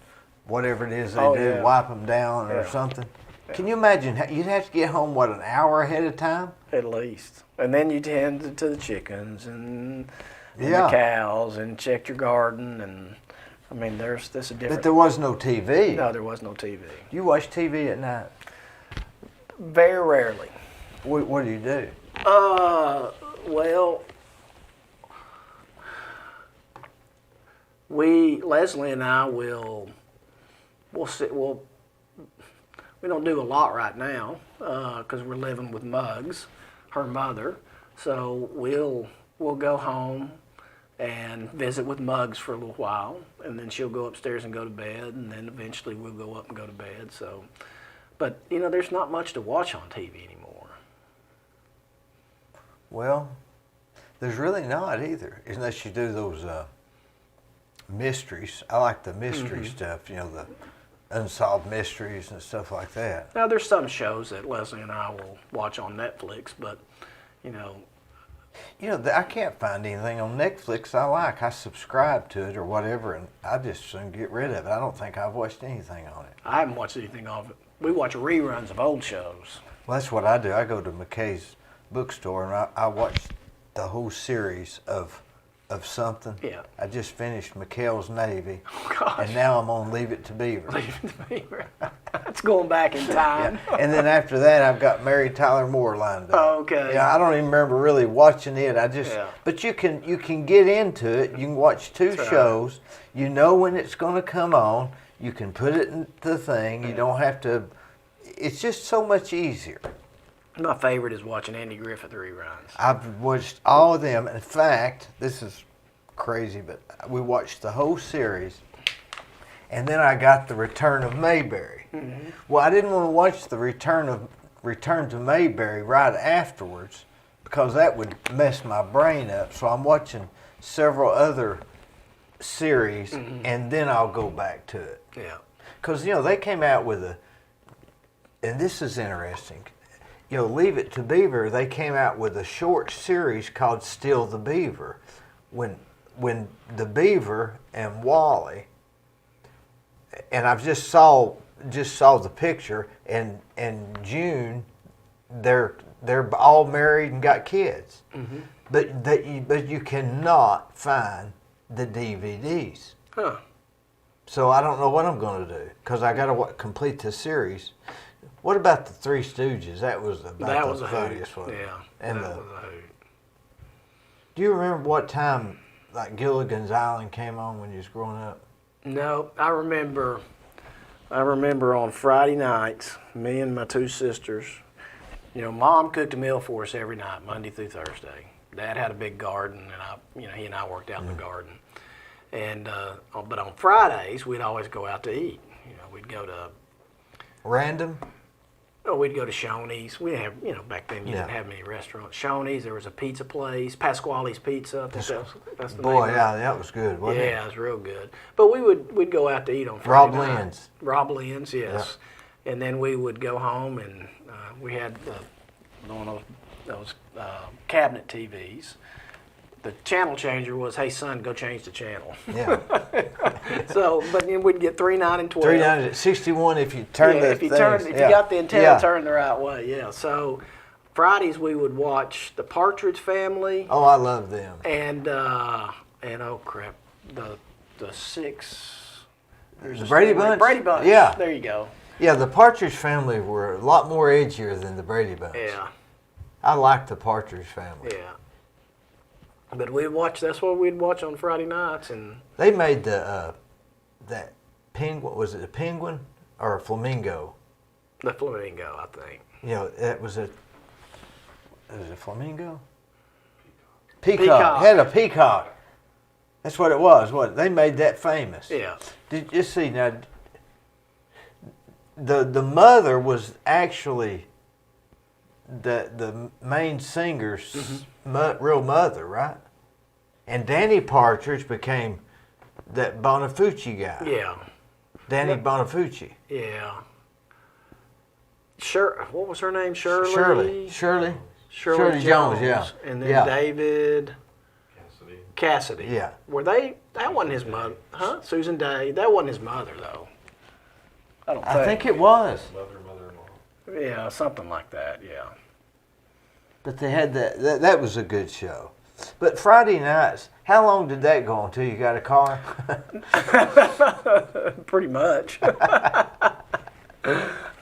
whatever it is they do, yeah. wipe them down or something? Yeah. Can you imagine? You'd have to get home, what, an hour ahead of time? At least. And then you tend to the chickens and the Yeah. cows and check your garden. And I mean, that's a different. But there was no TV. No, there was no TV. You watch TV at night? Very rarely. What do you do? Well, Leslie and I we'll sit. We don't do a lot right now because we're living with Muggs, her mother. So we'll go home and visit with Muggs for a little while, and then she'll go upstairs and go to bed, and then eventually we'll go up and go to bed. So, but you know, there's not much to watch on TV anymore. Well, there's really not either, unless you do those mysteries. I like the mystery stuff, you know, the unsolved mysteries and stuff like that. Now, there's some shows that Leslie and I will watch on Netflix, but you know, I can't find anything on Netflix I like. I subscribe to it or whatever, and I just soon get rid of it. I don't think I've watched anything on it. I haven't watched anything of it. We watch reruns of old shows. Well, that's what I do. I go to McKay's bookstore and I watch the whole series of something. Yeah. I just finished McHale's Navy, Oh, gosh. and now I'm on Leave It to Beaver. Leave It to Beaver. That's going back in time. Yeah. And then after that, I've got Mary Tyler Moore lined up. Oh, okay. Yeah, I don't even remember really watching it. But you can get into it. You can watch two That's right. shows. You know when it's going to come on. You can put it in the thing. You don't have to. It's just so much easier. My favorite is watching Andy Griffith reruns. I've watched all of them. In fact, this is crazy, but we watched the whole series, and then I got the Return of Mayberry. Mm-hmm. Well, I didn't want to watch the Return to Mayberry right afterwards because that would mess my brain up. So I'm watching several other series, and then I'll go back to it. Yeah. Because they came out with and this is interesting. Leave It to Beaver, they came out with a short series called Still the Beaver. When the Beaver and Wally, and I've just saw the picture, and June, they're all married and got kids. Mm-hmm. But you cannot find the DVDs. Huh. So I don't know what I'm going to do because I got to complete the series. What about the Three Stooges? That was the funniest one. Yeah, and that was a hoot. Do you remember what time like Gilligan's Island came on when you was growing up? No, I remember on Friday nights, me and my two sisters, Mom cooked a meal for us every night, Monday through Thursday. Dad had a big garden, and he and I worked out in the garden. And but on Fridays, we'd always go out to eat. We'd go to Random. Oh, we'd go to Shoney's. We have, back then you didn't have many restaurants. Shoney's, there was a pizza place, Pasquale's Pizza. I think that's the Boy, name yeah, that was good, wasn't it? Yeah, it was real good. But we'd go out to eat on Rob Friday night. Lynn's. Rob Lynn's, yes. Yeah. And then we would go home, and we had one of those cabinet TVs. The channel changer was, hey son, go change the channel. Yeah. So, but then we'd get 3, 9, and 12. 3, 9, at 61 if you turn if you got the antenna turned the right way, yeah. So Fridays we would watch The Partridge Family. Oh, I love them. And oh crap, the six. The Brady Bunch. Brady Bunch. Yeah. There you go. Yeah, the Partridge Family were a lot more edgier than the Brady Bunch. Yeah. I liked the Partridge Family. Yeah. But that's what we'd watch on Friday nights. And they made that penguin, was it a penguin or a flamingo? The Flamingo, I think. You know, it was a flamingo? Peacock. It had a peacock. That's what it was. What they made that famous. Yeah. Did you see now? The mother was actually the main singer's real mother, right? And Danny Partridge became that Bonafucci guy. Yeah. Danny Bonafucci. Yeah. Sure. What was her name? Shirley. Shirley Shirley Jones. Yeah. And then Yeah. David Cassidy. Yeah. Were they? That wasn't his mother, huh? Susan Day. That wasn't his mother, though. I think it was. Mother-in-law. Yeah, something like that. Yeah. But they had that was a good show. But Friday nights, how long did that go until you got a car? Pretty much.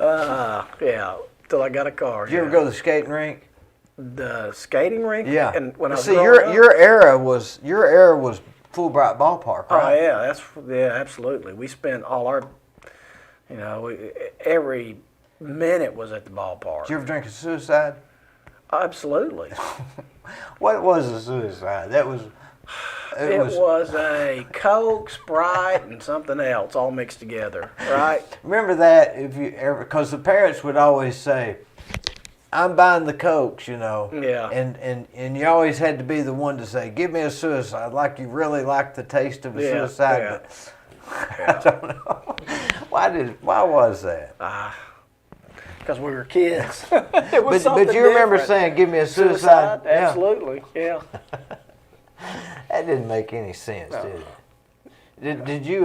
Yeah. Till I got a car. Did you ever go to the skating rink? The skating rink? Yeah. And when I was See, growing up? your era was Fulbright Ballpark, right? Oh yeah, absolutely. We spent all our, every minute was at the ballpark. Did you ever drink a suicide? Absolutely. What was a suicide? That was. It was a Coke, Sprite, and something else all mixed together, right? Remember that if you ever, because the parents would always say, "I'm buying the Cokes," Yeah. And you always had to be the one to say, "Give me a suicide," like you really liked the taste of a Yeah, suicide. yeah. But I don't know. Why was that? Because we were kids. It was But you remember different. saying, "Give me a suicide"? Yeah. Absolutely, yeah. That didn't make any sense, did it? Did you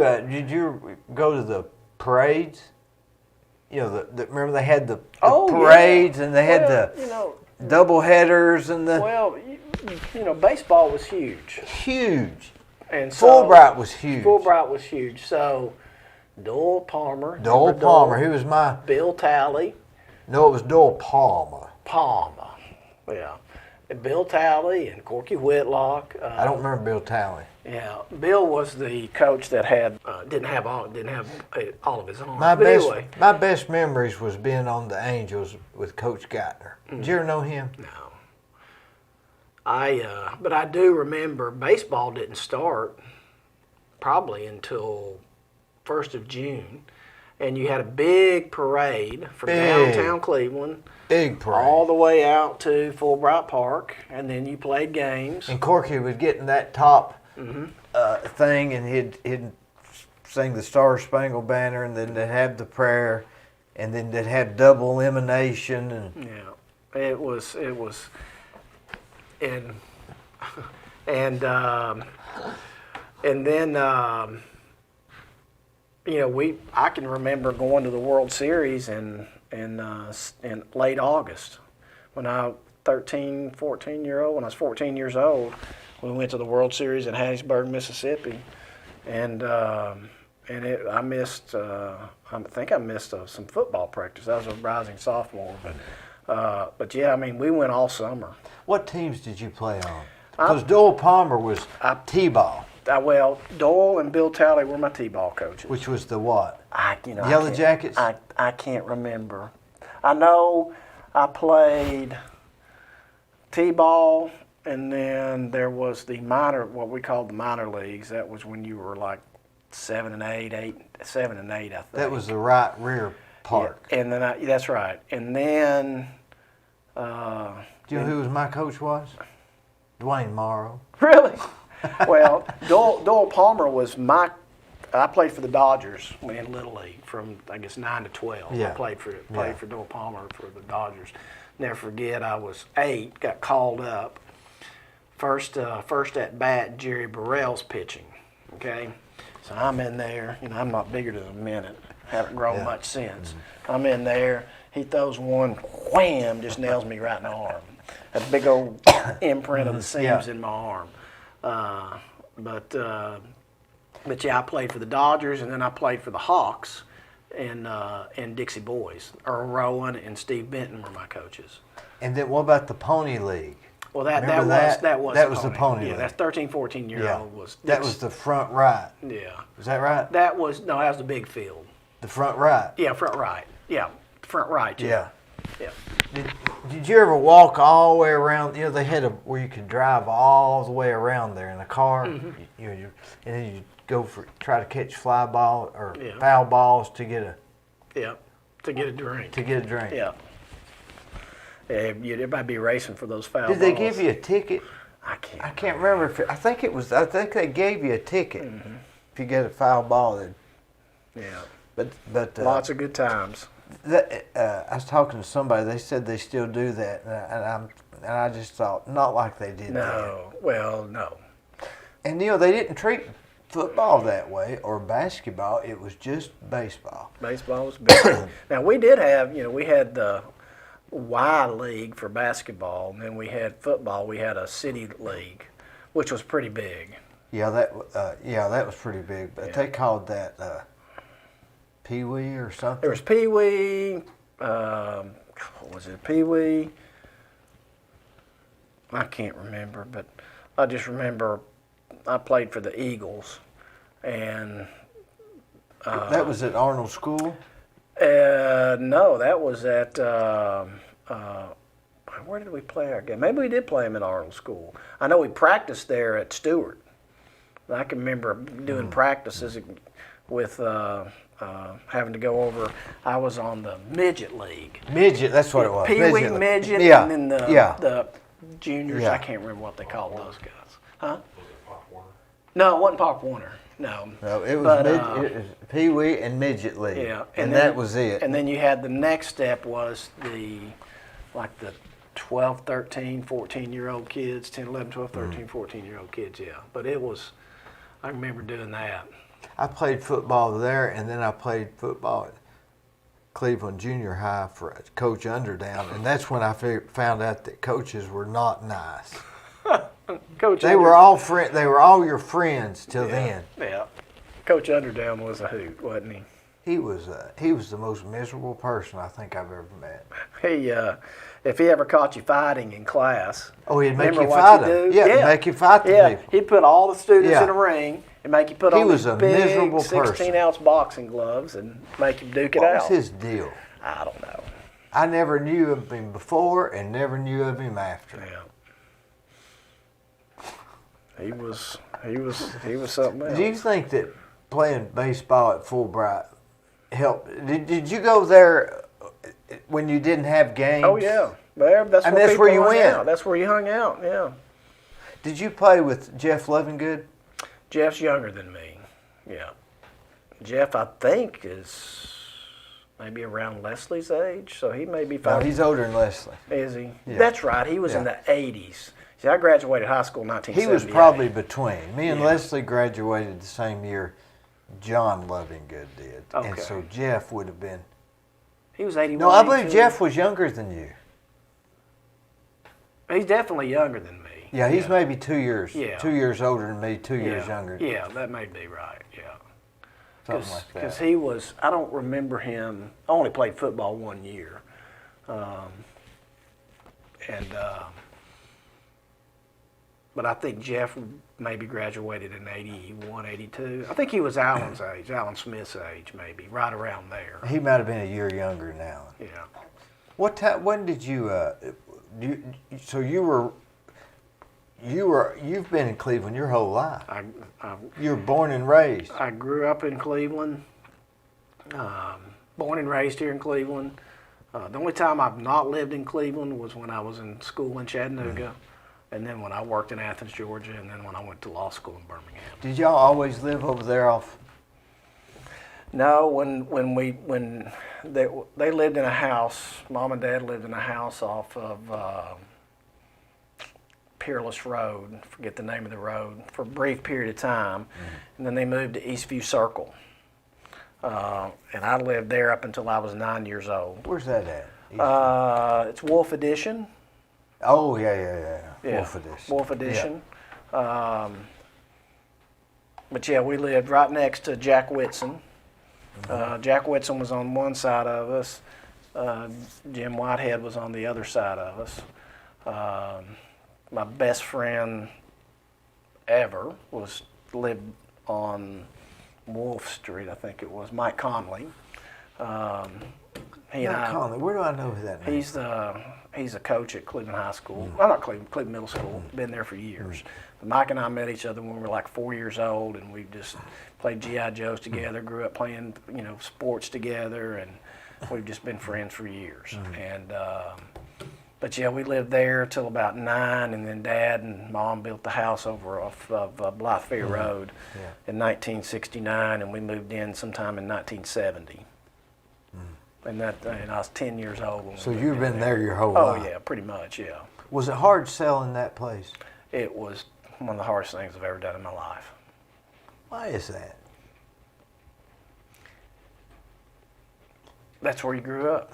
go to the parades? Remember they had the parades and they had the double headers and the Well, baseball was huge. huge. And so, Fulbright was huge. Fulbright was huge. So, Doyle Palmer. Doyle remember Palmer, Doyle? he was my. Bill Talley. No, it was Doyle Palmer. Yeah. And Bill Talley and Corky Whitlock. I don't remember Bill Talley. Yeah, Bill was the coach that had didn't have all of his own. My But best anyway, my best memories was being on the Angels with Coach Geithner. Did you ever know him? no. But I do remember baseball didn't start probably until 1st of June, and you had a big parade from downtown Cleveland. Big parade. All the way out to Fulbright Park, and then you played games. And Corky would get in that top thing, and he'd sing the Star Spangled Banner, and then they'd have the prayer, and then they'd have double elimination, and Yeah, it was, and then I can remember going to the World Series in late August when I was 14 years old. We went to the World Series in Hattiesburg, Mississippi, and I missed. I think I missed some football practice. I was a rising sophomore, but yeah, I mean, we went all summer. What teams did you play on? Because Doyle Palmer was T-ball, Well, Doyle and Bill Talley were my T-ball coaches. which was the what? Yellow Jackets? I can't remember. I know I played T-ball, and then there was what we called the minor leagues. That was when you were like 7 and 8, I think. That was the right rear park. Yeah, and then that's right. And then, Do you know who was my coach was? Dwayne Morrow. really? Well, Doyle Palmer was I played for the Dodgers in Little League from, I guess, 9 to 12. Yeah. I played for Doyle Palmer for the Dodgers. Never forget, I was 8, got called up. First at bat, Jerry Burrell's pitching. Okay, so I'm in there. I'm not bigger than a minute. Haven't grown much since. Mm-hmm. I'm in there. He throws one, wham, just nails me right in the arm. A big old imprint of the seams in my arm. But yeah, I played for the Dodgers, and then I played for the Hawks and Dixie Boys. Earl Rowan and Steve Benton were my coaches. And then what about the Pony League? Well, that was the Pony League. That's 13, 14-year-old was. That was the front right. Yeah. Was that right? That was the big field. The front right. Yeah, front right. Yeah, Front right. Yeah. Yeah. Did you ever walk all the way around? You know, they had where you could drive all the way around there in a car. Mm-hmm. And then you go try to catch fly ball or Yeah. foul balls to get a Yeah. To get a drink. Yeah. Yeah, everybody be racing for those foul Did they balls. give you a ticket? I can't. I can't remember if I think they gave you a ticket if you get a foul ball. Yeah. But Lots of good times. I was talking to somebody. They said they still do that, and I just thought not like they did. No. Well, no. And you know they didn't treat football that way or basketball. It was just baseball. Baseball was big. Now we did have, we had the Y League for basketball, and then we had football. We had a city league, which was pretty big. Yeah, that was pretty big. But they called that Pee Wee or something. There was Pee Wee. What was it? Pee Wee. I can't remember, but I just remember I played for the Eagles, and that was at Arnold School. No, that was at where did we play our game? Maybe we did play them at Arnold School. I know we practiced there at Stewart. I can remember doing practices with having to go over. I was on the midget league. Midget, that's what it was. Pee Wee midget, yeah. and then the juniors. Yeah. I can't remember what they called those guys. Huh? No, it wasn't Pop Warner. No. No, it was, it was Pee Wee and Midget League. Yeah, and then, that was it. And then you had the next step was the 12, 13, 14-year-old kids, 10, 11, 12, 13, 14-year-old kids, yeah. But I remember doing that. I played football there, and then I played football at Cleveland Junior High for Coach Underdown, and that's when I found out that coaches were not nice. Coach They were all your friends till then. Yeah. Coach Underdown was a hoot, wasn't he? He was the most miserable person I think I've ever met. He, if he ever caught you fighting in class, Oh, he'd make remember you what fight you him. do? Yeah, make you fight the people. He'd put all the students Yeah. in a ring and make you put He on was these a big miserable person. 16-ounce boxing gloves and make you duke it What out. was his deal? I don't know. I never knew of him before and never knew of him after. Yeah. He was something else. Do you think that playing baseball at Fulbright helped? Did you go there when you didn't have games? Oh yeah, that's And where that's where people you hung went. out. That's where you hung out. Yeah. Did you play with Jeff Lovingood? Jeff's younger than me. Yeah. Jeff, I think, is maybe around Leslie's age, so he may be No, 5. he's older than Leslie. Is he? Yeah. That's right. He was in the 80s. See, I graduated high school in He 1978. was probably between. Me and Yeah. Leslie graduated the same year John Lovingood did. And Okay. so Jeff would have been. He was 81. No, I believe 82. Jeff was younger than you. He's definitely younger than me. Yeah, he's maybe 2 years. Yeah. 2 years older than me, 2 years younger. Yeah, that may be right. Yeah. Something like that. Because he was, I don't remember him. I only played football 1 year. But I think Jeff maybe graduated in 81, 82. I think he was Alan Smith's age, maybe, right around there. He might have been a year younger than Alan. Yeah. What time? When did you? So you've been in Cleveland your whole life. You were born and raised. I grew up in Cleveland, born and raised here in Cleveland. The only time I've not lived in Cleveland was when I was in school in Chattanooga, and then when I worked in Athens, Georgia, and then when I went to law school in Birmingham. Did y'all always live over there off? No, when they lived in a house, Mom and Dad lived in a house off of Peerless Road, forget the name of the road, for a brief period of time, and then they moved to Eastview Circle. And I lived there up until I was 9 years old. Where's that at? It's Wolf Edition. Oh yeah. Wolf Edition. Wolf Edition. But yeah, we lived right next to Jack Whitson. Jack Whitson was on one side of us. Jim Whitehead was on the other side of us. My best friend ever lived on Wolf Street, I think it was, Mike Conley. He and Not I, Conley. Where do I know that name? he's a coach at Cleveland High School. Well, not Cleveland Middle School. Been there for years. But Mike and I met each other when we were like 4 years old, and we just played GI Joes together. Grew up playing, sports together, and we've just been friends for years. And but yeah, we lived there till about 9, and then Dad and Mom built the house over off of Blythe Ferry Road in 1969, and we moved in sometime in 1970. And I was 10 years old when So we you've moved in been there your whole Oh life? yeah, pretty much, yeah. Was it hard selling that place? It was one of the hardest things I've ever done in my life. Why is that? That's where you grew up.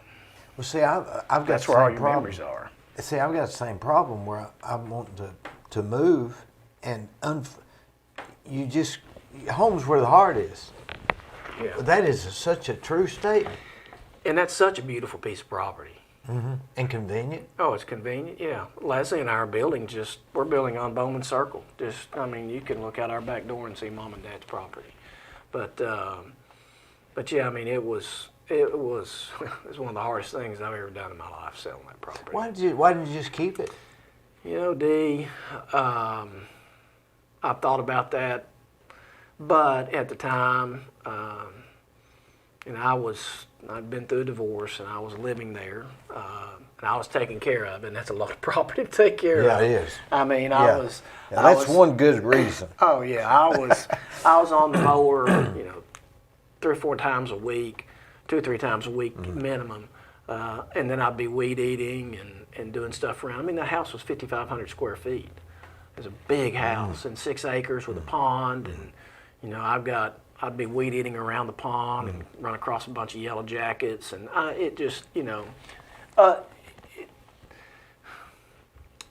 Well, see, I've got That's the where all same your problem. memories are. See, I've got the same problem where I'm wanting to move, and home's where the heart is. Yeah. That is such a true statement. And that's such a beautiful piece of property. And convenient. Oh, it's convenient, yeah. Leslie and I are building we're building on Bowman Circle. You can look out our back door and see Mom and Dad's property. But yeah, it was one of the hardest things I've ever done in my life, selling that property. Why didn't you just keep it? Dee, I thought about that, but at the time, I'd been through a divorce, and I was living there, and I was taken care of, and that's a lot of property to take care of. Yeah, it is. That's one good reason. Oh yeah, I was on the mower, 3 or 4 times a week, 2 or 3 times a week minimum, and then I'd be weed eating and doing stuff around. The house was 5,500 square feet. It was a big house and 6 acres with a pond, and I'd be weed eating around the pond and run across a bunch of yellow jackets, and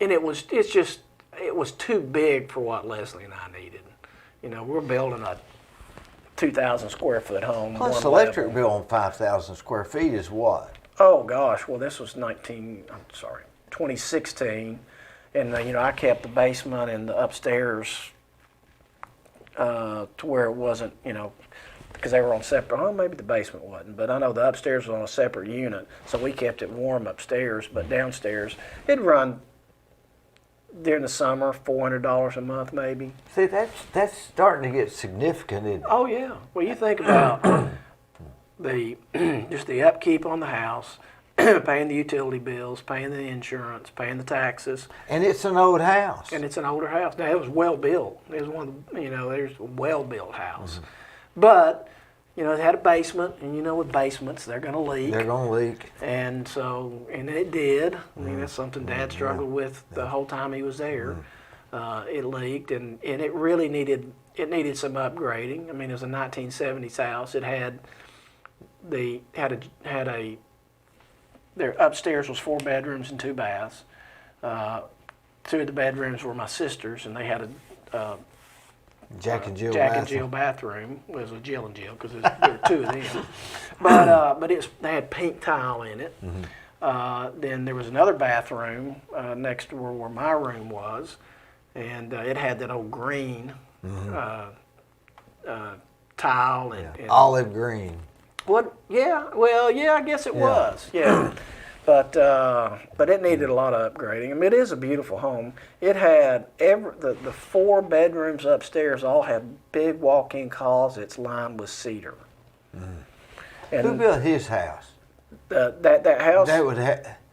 it was too big for what Leslie and I needed. We're building a 2,000 square foot home. Plus, one electric level. bill on 5,000 square feet is what? Oh gosh, well this was 2016, and I kept the basement and the upstairs to where it wasn't, because they were on separate. Oh, maybe the basement wasn't, but I know the upstairs was on a separate unit, so we kept it warm upstairs. But downstairs, it'd run during the summer $400 a month, maybe. See, that's starting to get significant, isn't it? Oh yeah. Well, you think about just the upkeep on the house, paying the utility bills, paying the insurance, paying the taxes. And it's an old house. And it's an older house. Now, it was well built. It was one of the, there's a well built house. But, it had a basement, and with basements, they're going to leak. They're going to leak. And so, and it did. That's something Dad struggled with the whole time he was there. It leaked, and it really needed some upgrading. It was a 1970s house. It had their upstairs was 4 bedrooms and 2 baths. 2 of the bedrooms were my sisters, and they had a Jack and Jill bathroom. Well, it was a Jill and Jill because there were 2 of them. But they had pink tile in it. Then there was another bathroom next door where my room was, and it had that old green tile and olive green. What? Yeah. Well, yeah. I guess it was. Yeah. But it needed a lot of upgrading. It is a beautiful home. It had the 4 bedrooms upstairs all had big walk-in closets lined with cedar. And who built his house? That house? That would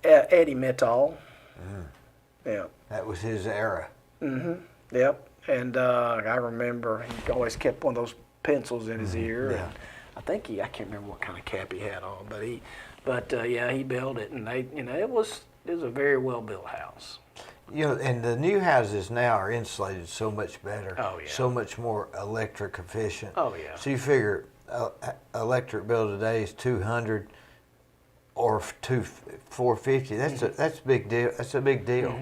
Eddie Mittal. Yeah. That was his era. Yep. And I remember he always kept one of those pencils in his ear. Yeah. And I can't remember what kind of cap he had on, but he built it, and it was a very well built house. And the new houses now are insulated so much better. Oh yeah. So much more electric efficient. Oh yeah. So you figure electric bill today is $200 or $450. That's a big deal. That's a big deal.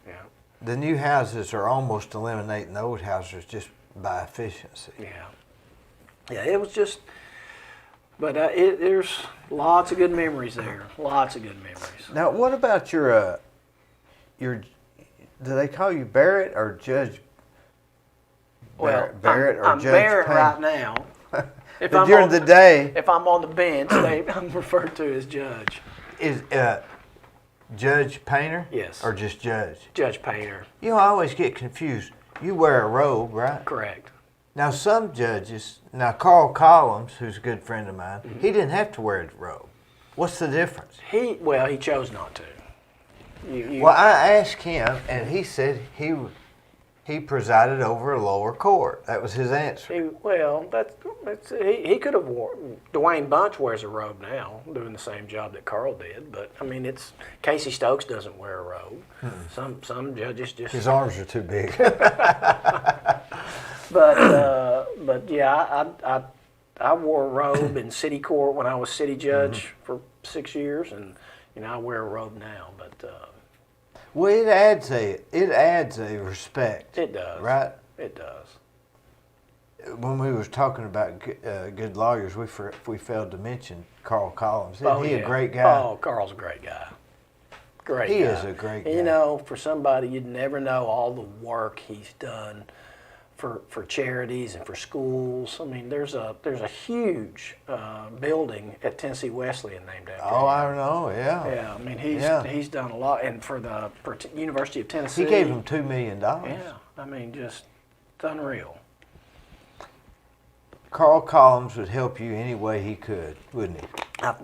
Yeah. The new houses are almost eliminating the old houses just by efficiency. Yeah. Yeah, it was just, but there's lots of good memories there. Lots of good memories. Now, what about your, do they call you Barrett or Judge? Well, Barrett or I'm Judge Barrett Painter? right now. If But I'm during on the day, if I'm on the bench, I'm referred to as judge. is Judge Painter? Yes. Or just Judge? Judge Painter. You know, I always get confused. You wear a robe, right? Correct. Now, some judges, now Carl Collins, who's a good friend of mine, he didn't have to wear a robe. What's the difference? He chose not to. Well, I asked him, and he said he presided over a lower court. That was his answer. He could have worn. Dwayne Bunch wears a robe now, doing the same job that Carl did. But I mean, it's Casey Stokes doesn't wear a robe. Some judges just. His arms are too big. But yeah, I wore a robe in city court when I was city judge for 6 years, and I wear a robe now. But well, it adds a respect. it does, right? It does. When we was talking about good lawyers, we failed to mention Carl Collins. Isn't he a great guy? Oh, Carl's a great guy. Great He guy. is a great guy. You know, for somebody, you'd never know all the work he's done for charities and for schools. I mean, there's a huge building at Tennessee Wesleyan named after him. Oh, I know, yeah. Yeah, I mean, he's done a lot, and for University of Tennessee, He gave him $2 million. Yeah, I mean, just it's unreal. Carl Collins would help you any way he could, wouldn't he?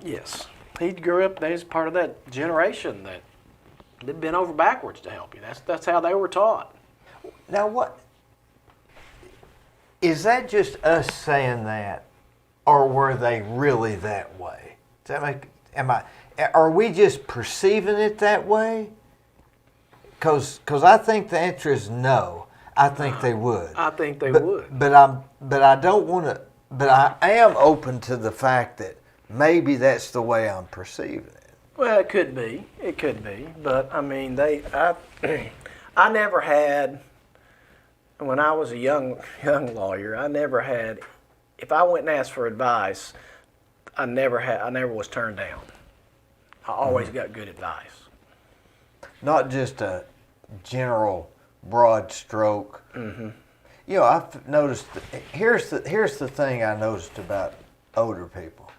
Yes, he grew up. He's part of that generation that they've been over backwards to help you. That's how they were taught. Now, what is that? Just us saying that, or were they really that way? Does that make? Are we just perceiving it that way? Because I think the answer is no. I think they would. I think they would. But I don't want to. But I am open to the fact that maybe that's the way I'm perceiving it. Well, it could be. It could be. But I mean, I never had. When I was a young lawyer, I never had. If I went and asked for advice, I never was turned down. I always got good advice. Not just a general broad stroke. Mm-hmm. You know, I've noticed. Here's the thing I noticed about older people.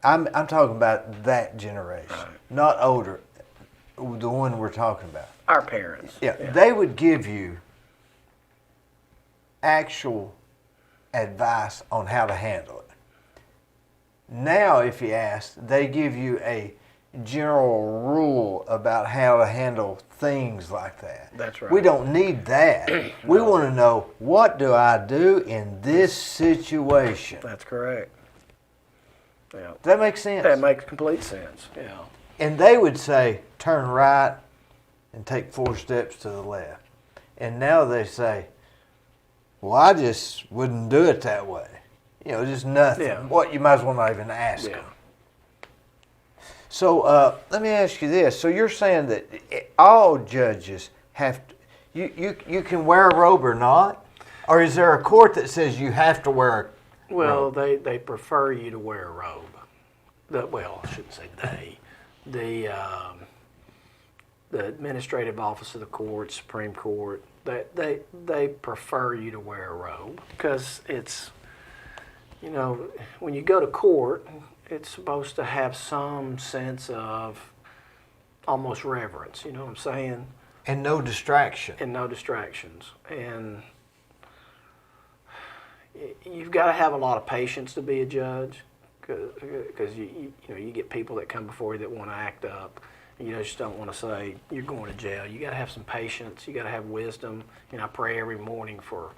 I'm talking about that generation, Right. not older. The one we're talking about. Our parents. Yeah, they would give you actual advice on how to handle it. Now, if you ask, they give you a general rule about how to handle things like that. That's right. We don't need that. We want to know, what do I do in this situation? That's correct. Yeah. Does that make sense? That makes complete sense. Yeah. And they would say, turn right and take 4 steps to the left. And now they say, well, I just wouldn't do it that way. You know, just nothing. Yeah. What, you might as well not even ask Yeah. them. So let me ask you this. So you're saying that all judges have to, you can wear a robe or not? Or is there a court that says you have to wear a robe? Well, they prefer you to wear a robe. Well, I shouldn't say they. The administrative office of the court, Supreme Court, they prefer you to wear a robe because it's, you know, when you go to court, it's supposed to have some sense of almost reverence. You know what I'm saying? And no distraction. And no distractions. And you've got to have a lot of patience to be a judge, because you get people that come before you that want to act up. And you just don't want to say you're going to jail. You got to have some patience. You got to have wisdom. You know, I pray every morning for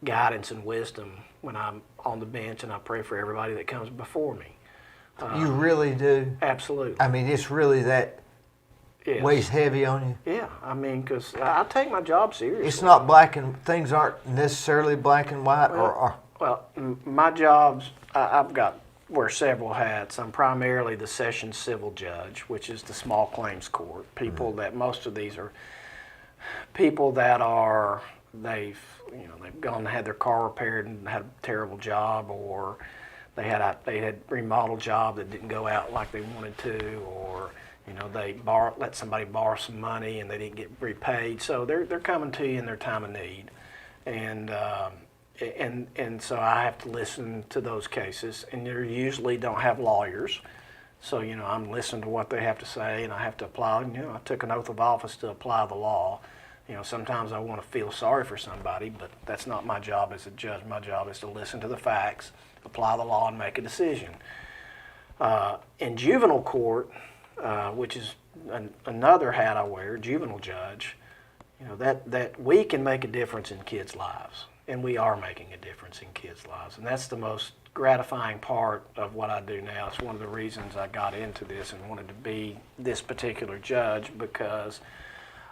guidance and wisdom when I'm on the bench, and I pray for everybody that comes before me. You really do? Absolutely. I mean, it's really that Yes. weighs heavy on you? Yeah, I mean, because I take my job seriously. It's not things aren't necessarily black and white, My jobs, I've got, wear several hats. I'm primarily the session civil judge, which is the small claims court. People that, most of these are people that are, they've gone and had their car repaired and had a terrible job, or they had remodeled job that didn't go out like they wanted to, or they let somebody borrow some money and they didn't get repaid. So they're coming to you in their time of need, and and so I have to listen to those cases, and they usually don't have lawyers. So, I'm listening to what they have to say, and I have to apply. I took an oath of office to apply the law. Sometimes I want to feel sorry for somebody, but that's not my job as a judge. My job is to listen to the facts, apply the law, and make a decision. In juvenile court, which is another hat I wear, juvenile judge, that we can make a difference in kids' lives, and we are making a difference in kids' lives, and that's the most gratifying part of what I do now. It's one of the reasons I got into this and wanted to be this particular judge, because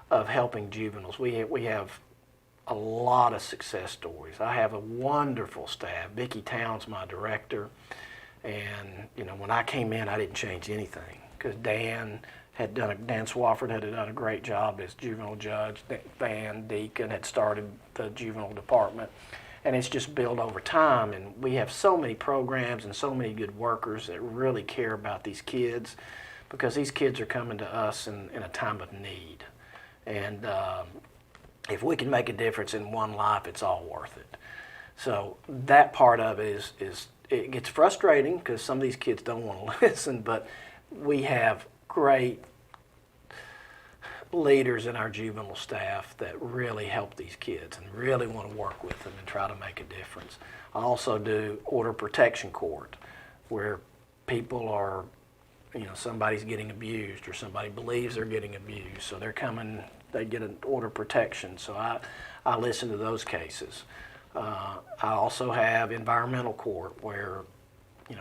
of helping juveniles. We have a lot of success stories. I have a wonderful staff. Vicki Towns, my director, and when I came in, I didn't change anything, because Dan Swafford had done a great job as juvenile judge. Van Deacon had started the juvenile department, and it's just built over time. And we have so many programs and so many good workers that really care about these kids, because these kids are coming to us in a time of need. And if we can make a difference in one life, it's all worth it. So that part of it is it gets frustrating, because some of these kids don't want to listen, but we have great leaders in our juvenile staff that really help these kids and really want to work with them and try to make a difference. I also do order protection court, where people are, somebody's getting abused, or somebody believes they're getting abused, so they're coming, they get an order protection. So I listen to those cases. I also have environmental court, where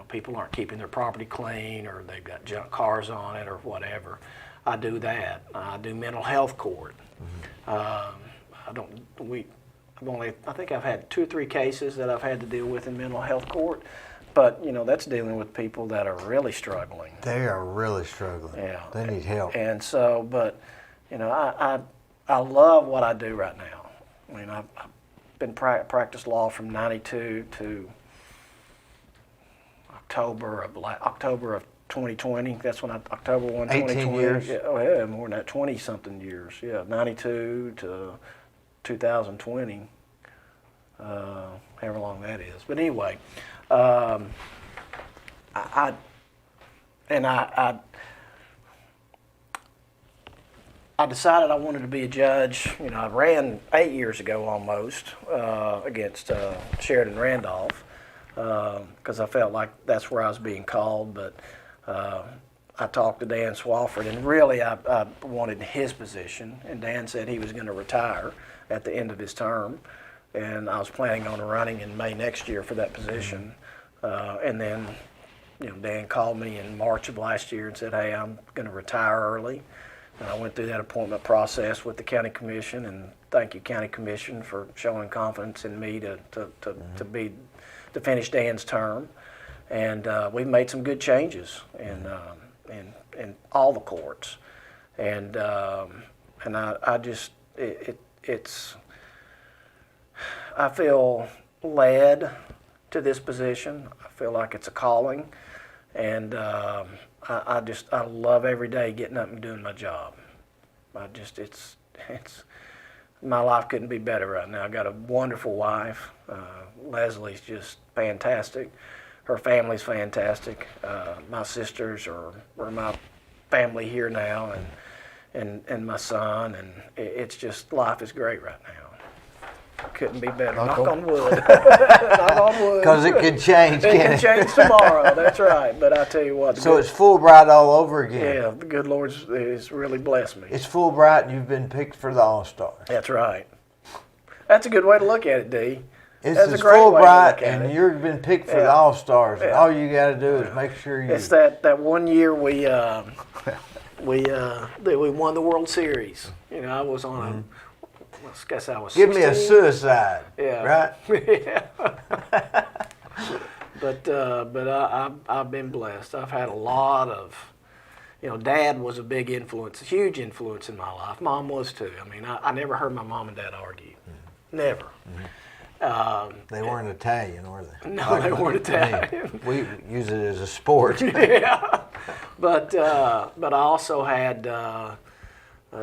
people aren't keeping their property clean, or they've got junk cars on it, or whatever. I do that. I do mental health court. I think I've had 2 or 3 cases that I've had to deal with in mental health court, but that's dealing with people that are really struggling. They are really struggling. Yeah. They need help. And so, but I love what I do right now. I mean, I've been practiced law from '92 to October of 2020. That's when October 1, 2020. 18 years? Yeah, more than that, 20-something years. Yeah, 92 to 2020, however long that is. But anyway, I decided I wanted to be a judge. I ran 8 years ago almost against Sheridan Randolph, because I felt like that's where I was being called. But I talked to Dan Swafford, and really I wanted his position. And Dan said he was going to retire at the end of his term, and I was planning on running in May next year for that position. And then, Dan called me in March of last year and said, "Hey, I'm going to retire early." And I went through that appointment process with the county commission, and thank you, county commission, for showing confidence in me to finish Dan's term. And we've made some good changes in all the courts, and I just I feel led to this position. I feel like it's a calling, and I love every day getting up and doing my job. It's my life couldn't be better right now. I got a wonderful wife. Leslie's just fantastic. Her family's fantastic. My sisters are my family here now, and my son, and it's just, life is great right now. Couldn't be better. Knock on wood. Knock on wood. Because it could change, It can change tomorrow. That's right. But I tell you what. So it's Fulbright all over again. Yeah, the good Lord has really blessed me. It's Fulbright, and you've been picked for the All-Stars. That's right. That's a good way to look at it, Dee. It's That's a great way to Fulbright, look at and it. you've been picked for Yeah. the All-Stars. Yeah. All you got to do is make sure you. It's that one year we won the World Series. I was on I guess I was 16. Give me a suicide. Yeah. Right? Yeah. But I've been blessed. I've had a lot of, Dad was a big influence, a huge influence in my life. Mom was too. I mean, I never heard my mom and Dad argue. Never. They weren't Italian, were they? No, they weren't Italian. We use it as a sport. Yeah. But I also had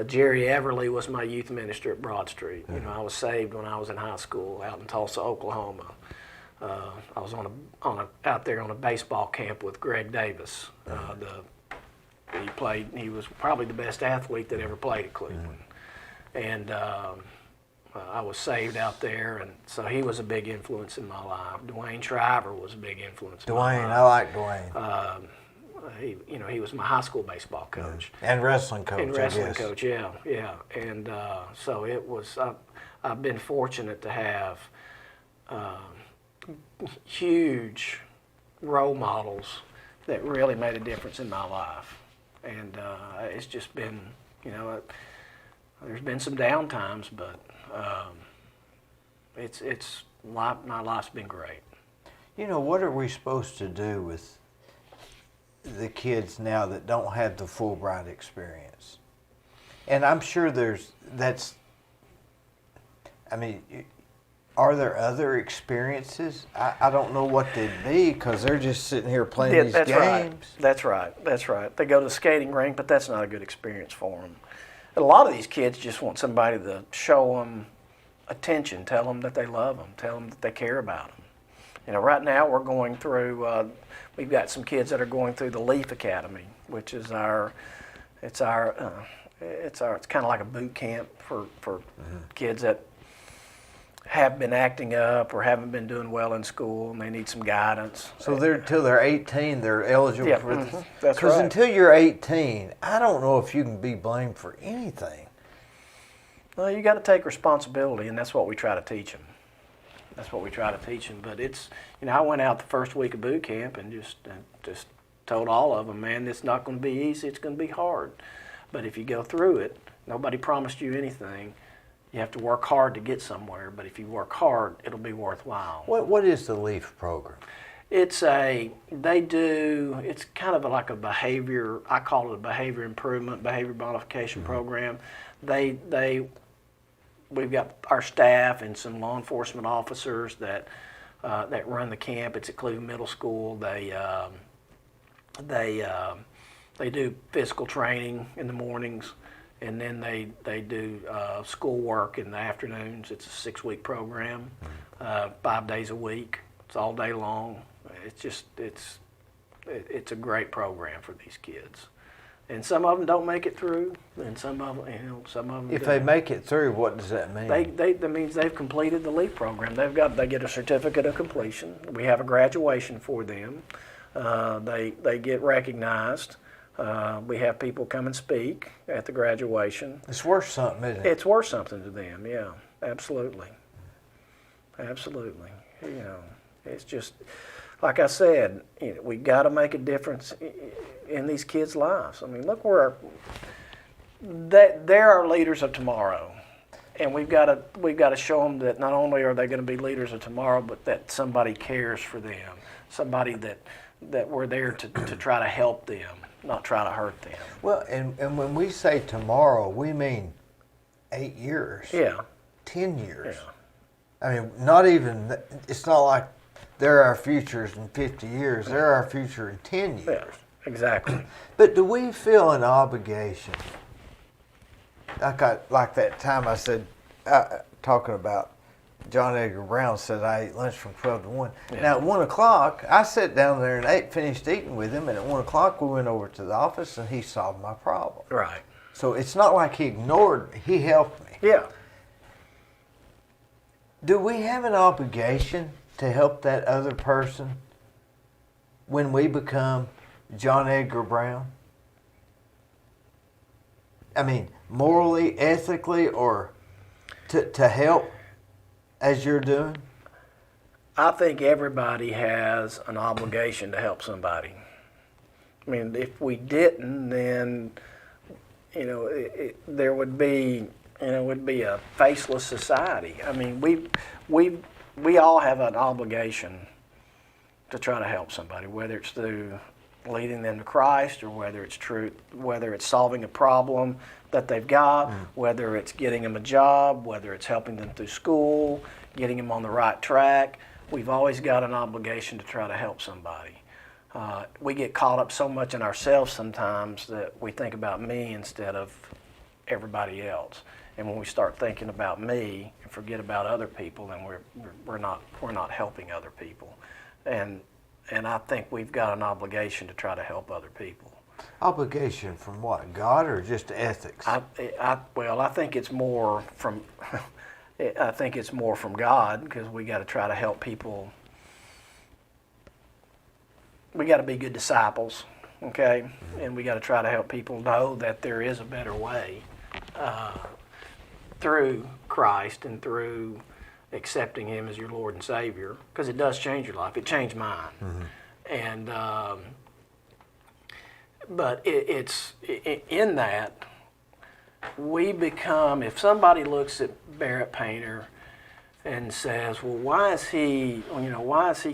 Jerry Everly was my youth minister at Broad Street. You know, I was saved when I was in high school out in Tulsa, Oklahoma. I was out there on a baseball camp with Greg Davis. He was probably the best athlete that ever played at Cleveland. And I was saved out there, and so he was a big influence in my life. Dwayne Shriver was a big influence in my life. I like Dwayne. He was my high school baseball coach. And wrestling coach, And wrestling I guess. coach, yeah. And so it was, I've been fortunate to have huge role models that really made a difference in my life. And it's just been, there's been some down times, but my life's been great. What are we supposed to do with the kids now that don't have the Fulbright experience? And I'm sure are there other experiences? I don't know what they'd be because they're just sitting here playing these games. Right. That's right. They go to the skating rink, but that's not a good experience for them. A lot of these kids just want somebody to show them attention, tell them that they love them, tell them that they care about them. Right now we're going through, we've got some kids that are going through the Leaf Academy, which is it's kind of like a boot camp for kids that have been acting up or haven't been doing well in school, and they need some guidance. So until they're 18, they're eligible for this? That's Because right. until you're 18, I don't know if you can be blamed for anything. Well, you got to take responsibility, and that's what we try to teach them. But it's, I went out the first week of boot camp and just told all of them, man, it's not going to be easy. It's going to be hard. But if you go through it, nobody promised you anything. You have to work hard to get somewhere, but if you work hard, it'll be worthwhile. What is the LEAF program? It's kind of like a behavior, I call it a behavior improvement, behavior modification program. We've got our staff and some law enforcement officers that run the camp. It's at Cleveland Middle School. They do physical training in the mornings, and then they do school work in the afternoons. It's a 6-week program, 5 days a week. It's all day long. It's a great program for these kids. And some of them don't make it through, and some of them. If they make it through, what does that mean? That means they've completed the LEAP program. They get a certificate of completion. We have a graduation for them. They get recognized. We have people come and speak at the graduation. It's worth something, isn't it? It's worth something to them. Yeah, absolutely. It's just like I said. We got to make a difference in these kids' lives. I mean, look they're our leaders of tomorrow, and we've got to show them that not only are they going to be leaders of tomorrow, but that somebody cares for them, somebody that we're there to try to help them, not try to hurt them. Well, and when we say tomorrow, we mean 8 years. Yeah. 10 years. Yeah. I mean, not even. It's not like they're our futures in 50 years. They're our future in 10 years. Yeah. Exactly. But do we feel an obligation? Like that time I said, talking about John Edgar Brown said I ate lunch from 12 to 1. Yeah. Now at 1 o'clock, I sat down there and finished eating with him, and at 1 o'clock we went over to the office and he solved my problem. Right. So it's not like he ignored me, he helped me. Yeah. Do we have an obligation to help that other person when we become John Edgar Brown? I mean, morally, ethically, or to help as you're doing? I think everybody has an obligation to help somebody. I mean, if we didn't, then there would be a faceless society. I mean, we all have an obligation to try to help somebody, whether it's through leading them to Christ, or whether it's solving a problem that they've got, whether it's getting them a job, whether it's helping them through school, getting them on the right track. We've always got an obligation to try to help somebody. We get caught up so much in ourselves sometimes that we think about me instead of everybody else. And when we start thinking about me and forget about other people, then we're not helping other people. And I think we've got an obligation to try to help other people. Obligation from what? God or just ethics? Well, I think it's more from I think it's more from God, because we got to try to help people. We got to be good disciples, okay? And we got to try to help people know that there is a better way through Christ and through accepting Him as your Lord and Savior, because it does change your life. It changed mine. And but it's in that we become, if somebody looks at Barrett Painter and says, well, why is he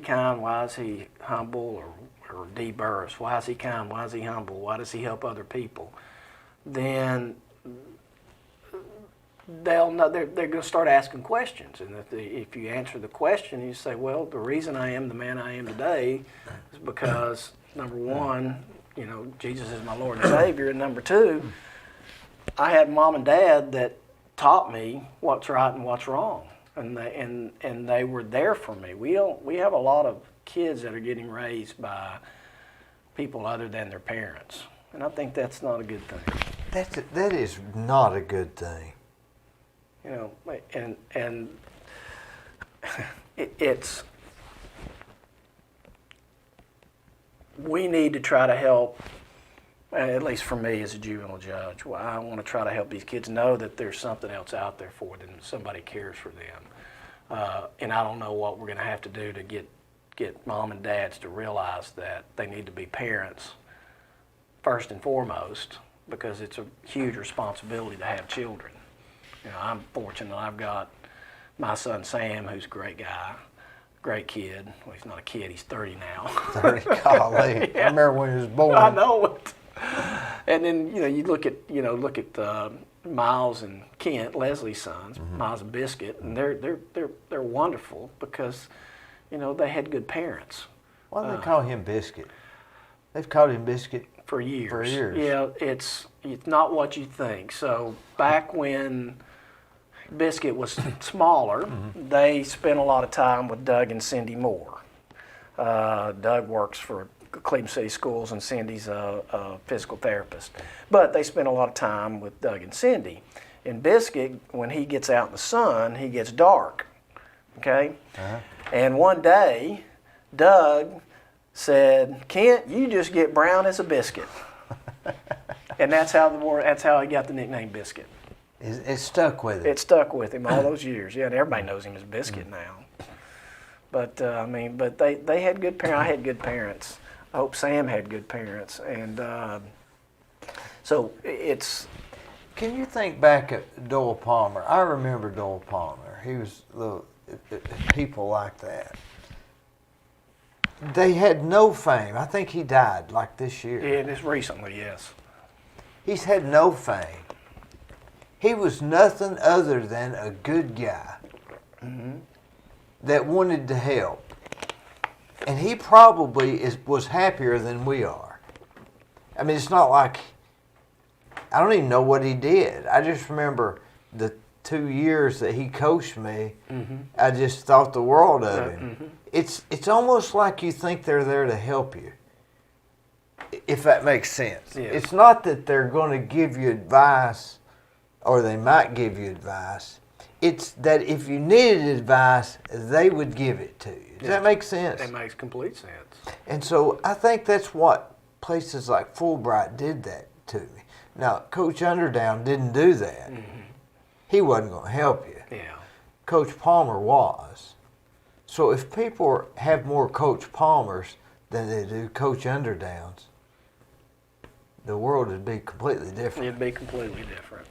kind, why is he humble, or Dee Burris, why is he kind, why is he humble, why does he help other people, then they'll know, they're going to start asking questions. And if you answer the question, you say, well, the reason I am the man I am today is because, number one, Jesus is my Lord and Savior, and number two, I had mom and dad that taught me what's right and what's wrong, and they were there for me. We have a lot of kids that are getting raised by people other than their parents, and I think that's not a good thing. That is not a good thing. And it's we need to try to help. At least for me as a juvenile judge, well, I want to try to help these kids know that there's something else out there for them. Somebody cares for them, and I don't know what we're going to have to do to get mom and dads to realize that they need to be parents first and foremost, because it's a huge responsibility to have children. I'm fortunate. I've got my son Sam, who's a great guy, great kid. Well, he's not a kid. He's 30 now. 30, golly. Yeah. I remember when he was born. I know it. And then you look at Miles and Kent, Leslie's sons, Miles and Biscuit, and they're wonderful because they had good parents. Why do they call him Biscuit? They've called him Biscuit for years. For years. Yeah, it's not what you think. So back when Biscuit was smaller, they spent a lot of time with Doug and Cindy Moore. Doug works for Cleveland City Schools, and Cindy's a physical therapist. But they spent a lot of time with Doug and Cindy. And Biscuit, when he gets out in the sun, he gets dark, okay? And one day, Doug said, Kent, you just get brown as a biscuit. And that's how he got the nickname Biscuit. It stuck with him. It stuck with him all those years. Yeah, and everybody knows him as Biscuit now. But they had good parents. I had good parents. I hope Sam had good parents, and so it's. Can you think back at Doyle Palmer? I remember Doyle Palmer. He was people like that. They had no fame. I think he died like this year. Yeah, just recently, yes. He's had no fame. He was nothing other than a good guy that wanted to help. And he probably was happier than we are. I mean, it's not like, I don't even know what he did. I just remember the 2 years that he coached me, I just thought the world of him. It's almost like you think they're there to help you, if that makes sense. Yes. It's not that they're going to give you advice, or they might give you advice. It's that if you needed advice, they would give it to you. Does that make sense? That makes complete sense. And so I think that's what places like Fulbright did that to me. Now, Coach Underdown didn't do that. He wasn't going to help you. Yeah. Coach Palmer was. So if people have more Coach Palmers than they do Coach Underdowns, the world would be completely different. It'd be completely different.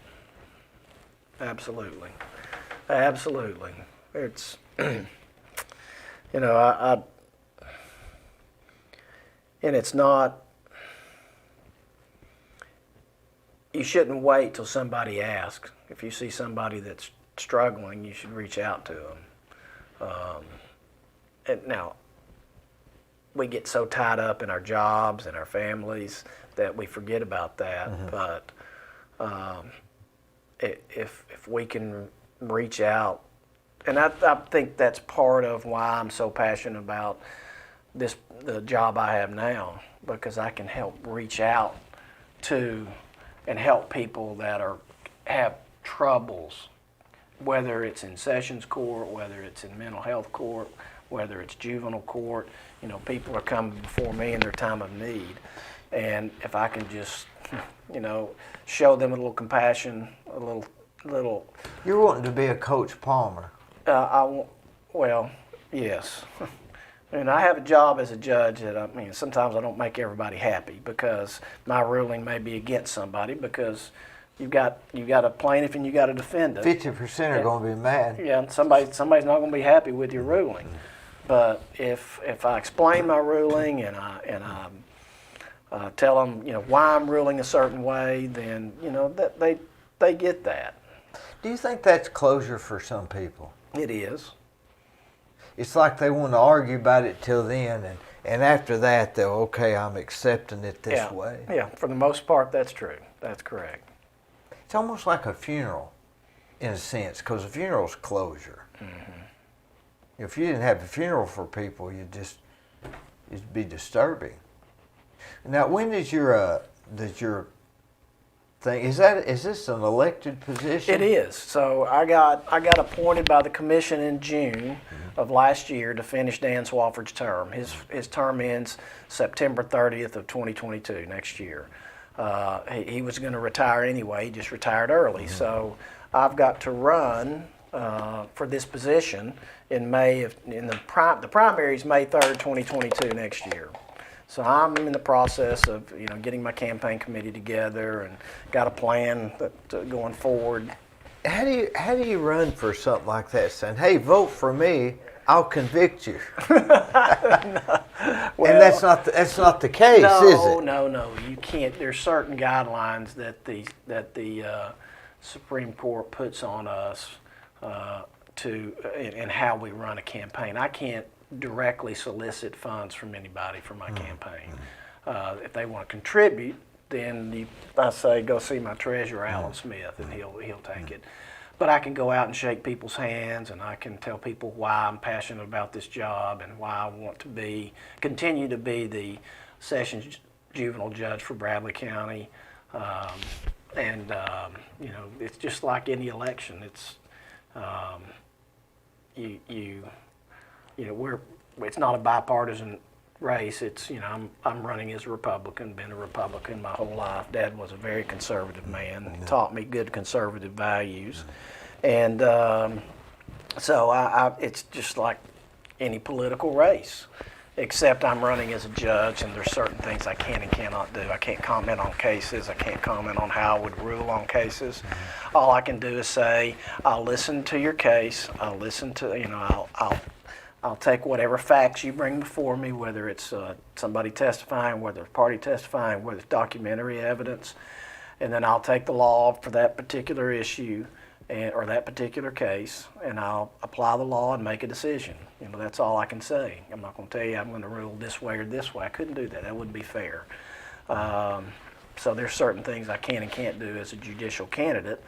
Absolutely. Absolutely. It's, and it's not, you shouldn't wait till somebody asks. If you see somebody that's struggling, you should reach out to them. And now, we get so tied up in our jobs and our families that we forget about that. But if we can reach out, and I think that's part of why I'm so passionate about the job I have now, because I can help reach out to and help people that have troubles, whether it's in sessions court, whether it's in mental health court, whether it's juvenile court. People are coming before me in their time of need, and if I can just show them a little compassion, a little. You're wanting to be a Coach Palmer. Well, yes. And I have a job as a judge that, sometimes I don't make everybody happy because my ruling may be against somebody, because you got a plaintiff and you got a defendant. 50% are going to be mad. Yeah, and somebody's not going to be happy with your ruling. But if I explain my ruling and I tell them why I'm ruling a certain way, then that they get that. Do you think that's closure for some people? It is. It's like they want to argue about it till then, and after that, they're okay, I'm accepting it this way. Yeah, for the most part, that's true. That's correct. It's almost like a funeral, in a sense, because a funeral's closure. Mm-hmm. If you didn't have a funeral for people, it'd be disturbing. Now, when does your thing, is this an elected position? It is. So I got appointed by the commission in June of last year to finish Dan Swafford's term. His term ends September 30th of 2022, next year. He was going to retire anyway. He just retired early. Mm-hmm. So I've got to run for this position in May the primary is May 3rd, 2022 next year. So I'm in the process of getting my campaign committee together and got a plan going forward. How do you run for something like that, saying, "Hey, vote for me, I'll convict you"? Well, and that's not the case, is it? No, you can't. There's certain guidelines that the Supreme Court puts on us in how we run a campaign. I can't directly solicit funds from anybody for my campaign. If they want to contribute, then I say go see my treasurer, Alan Smith, and he'll take it. But I can go out and shake people's hands, and I can tell people why I'm passionate about this job and why I want to continue to be the Sessions Juvenile Judge for Bradley County. It's just like any election. It's it's not a bipartisan race. It's I'm running as a Republican, been a Republican my whole life. Dad was a very conservative man. He taught me good conservative values, and so it's just like any political race, except I'm running as a judge, and there's certain things I can and cannot do. I can't comment on cases. I can't comment on how I would rule on cases. All I can do is say, I'll listen to your case. I'll listen to I'll take whatever facts you bring before me, whether it's somebody testifying, whether it's party testifying, whether it's documentary evidence, and then I'll take the law for that particular issue or that particular case, and I'll apply the law and make a decision. That's all I can say. I'm not going to tell you I'm going to rule this way or this way. I couldn't do that. That wouldn't be fair. So there's certain things I can and can't do as a judicial candidate,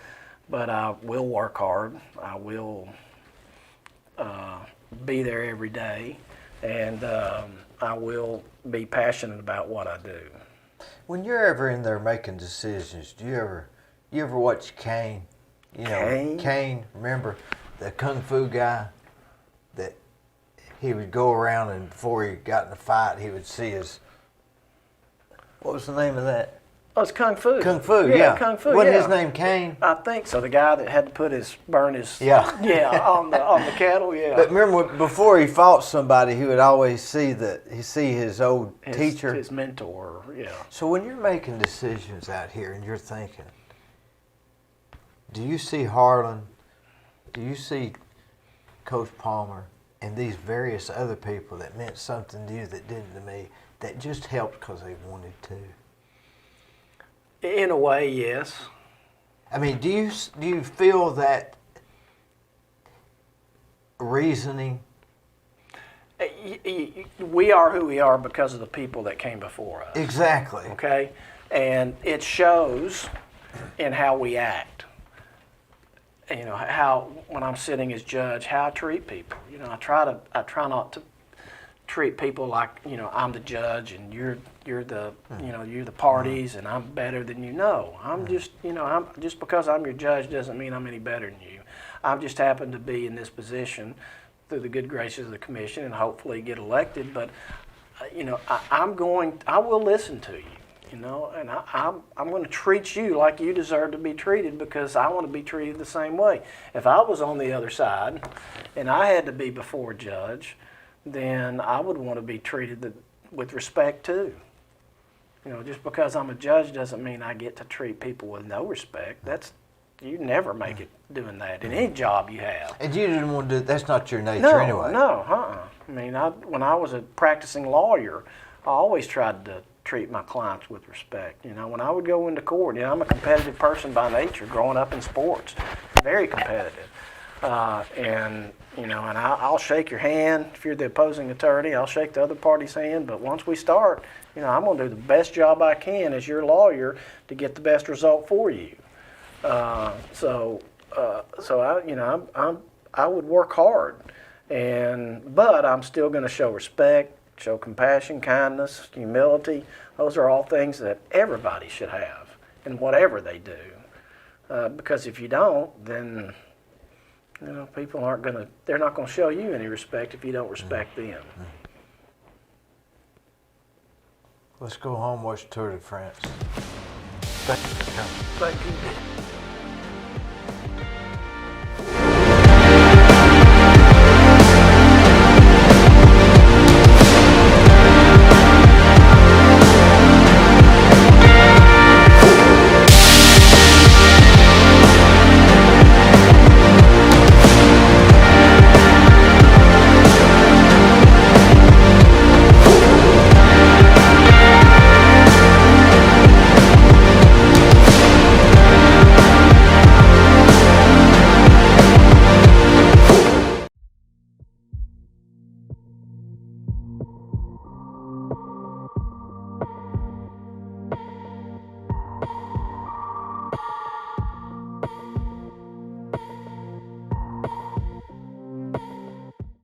but I will work hard. I will be there every day, and I will be passionate about what I do. When you're ever in there making decisions, do you ever watch Kane? Kane, remember the kung fu guy that he would go around, and before he got in a fight, he would see what was the name of that? Oh, it's Kung Fu. Kung Fu, yeah. Kung Fu, Wasn't his name Kane? I think so. The guy that had to burn his on the cattle, yeah. But remember, before he fought somebody, he would always see his old teacher, his mentor, yeah. So when you're making decisions out here and you're thinking, do you see Harlan? Do you see Coach Palmer and these various other people that meant something to you that didn't to me, that just helped because they wanted to? In a way, yes. I mean, do you feel that reasoning? We are who we are because of the people that came before us. Exactly. Okay? And it shows in how we act. you know, how when I'm sitting as judge, how I treat people. You know, I try not to treat people like, you know, I'm the judge and you're the, you know, you're the parties and I'm better than you. No, I'm just, you know, I'm just because I'm your judge doesn't mean I'm any better than you. I've just happened to be in this position through the good graces of the commission and hopefully get elected. But, you know, I will listen to you. You know, and I'm going to treat you like you deserve to be treated because I want to be treated the same way. If I was on the other side and I had to be before a judge, then I would want to be treated with respect too. You know, just because I'm a judge doesn't mean I get to treat people with no respect. You never make it doing that in any job you have. And you didn't want to do that's not your nature anyway. No. I mean, when I was a practicing lawyer, I always tried to treat my clients with respect. You know, when I would go into court, you know, I'm a competitive person by nature, growing up in sports, very competitive. And, you know, and I'll shake your hand. If you're the opposing attorney, I'll shake the other party's hand. But once we start, you know, I'm going to do the best job I can as your lawyer to get the best result for you. So I, you know, I would work hard, but I'm still going to show respect, show compassion, kindness, humility. Those are all things that everybody should have in whatever they do. Because if you don't, then, you know, people they're not going to show you any respect if you don't respect them. Let's go home and watch Tour de France. Thank you.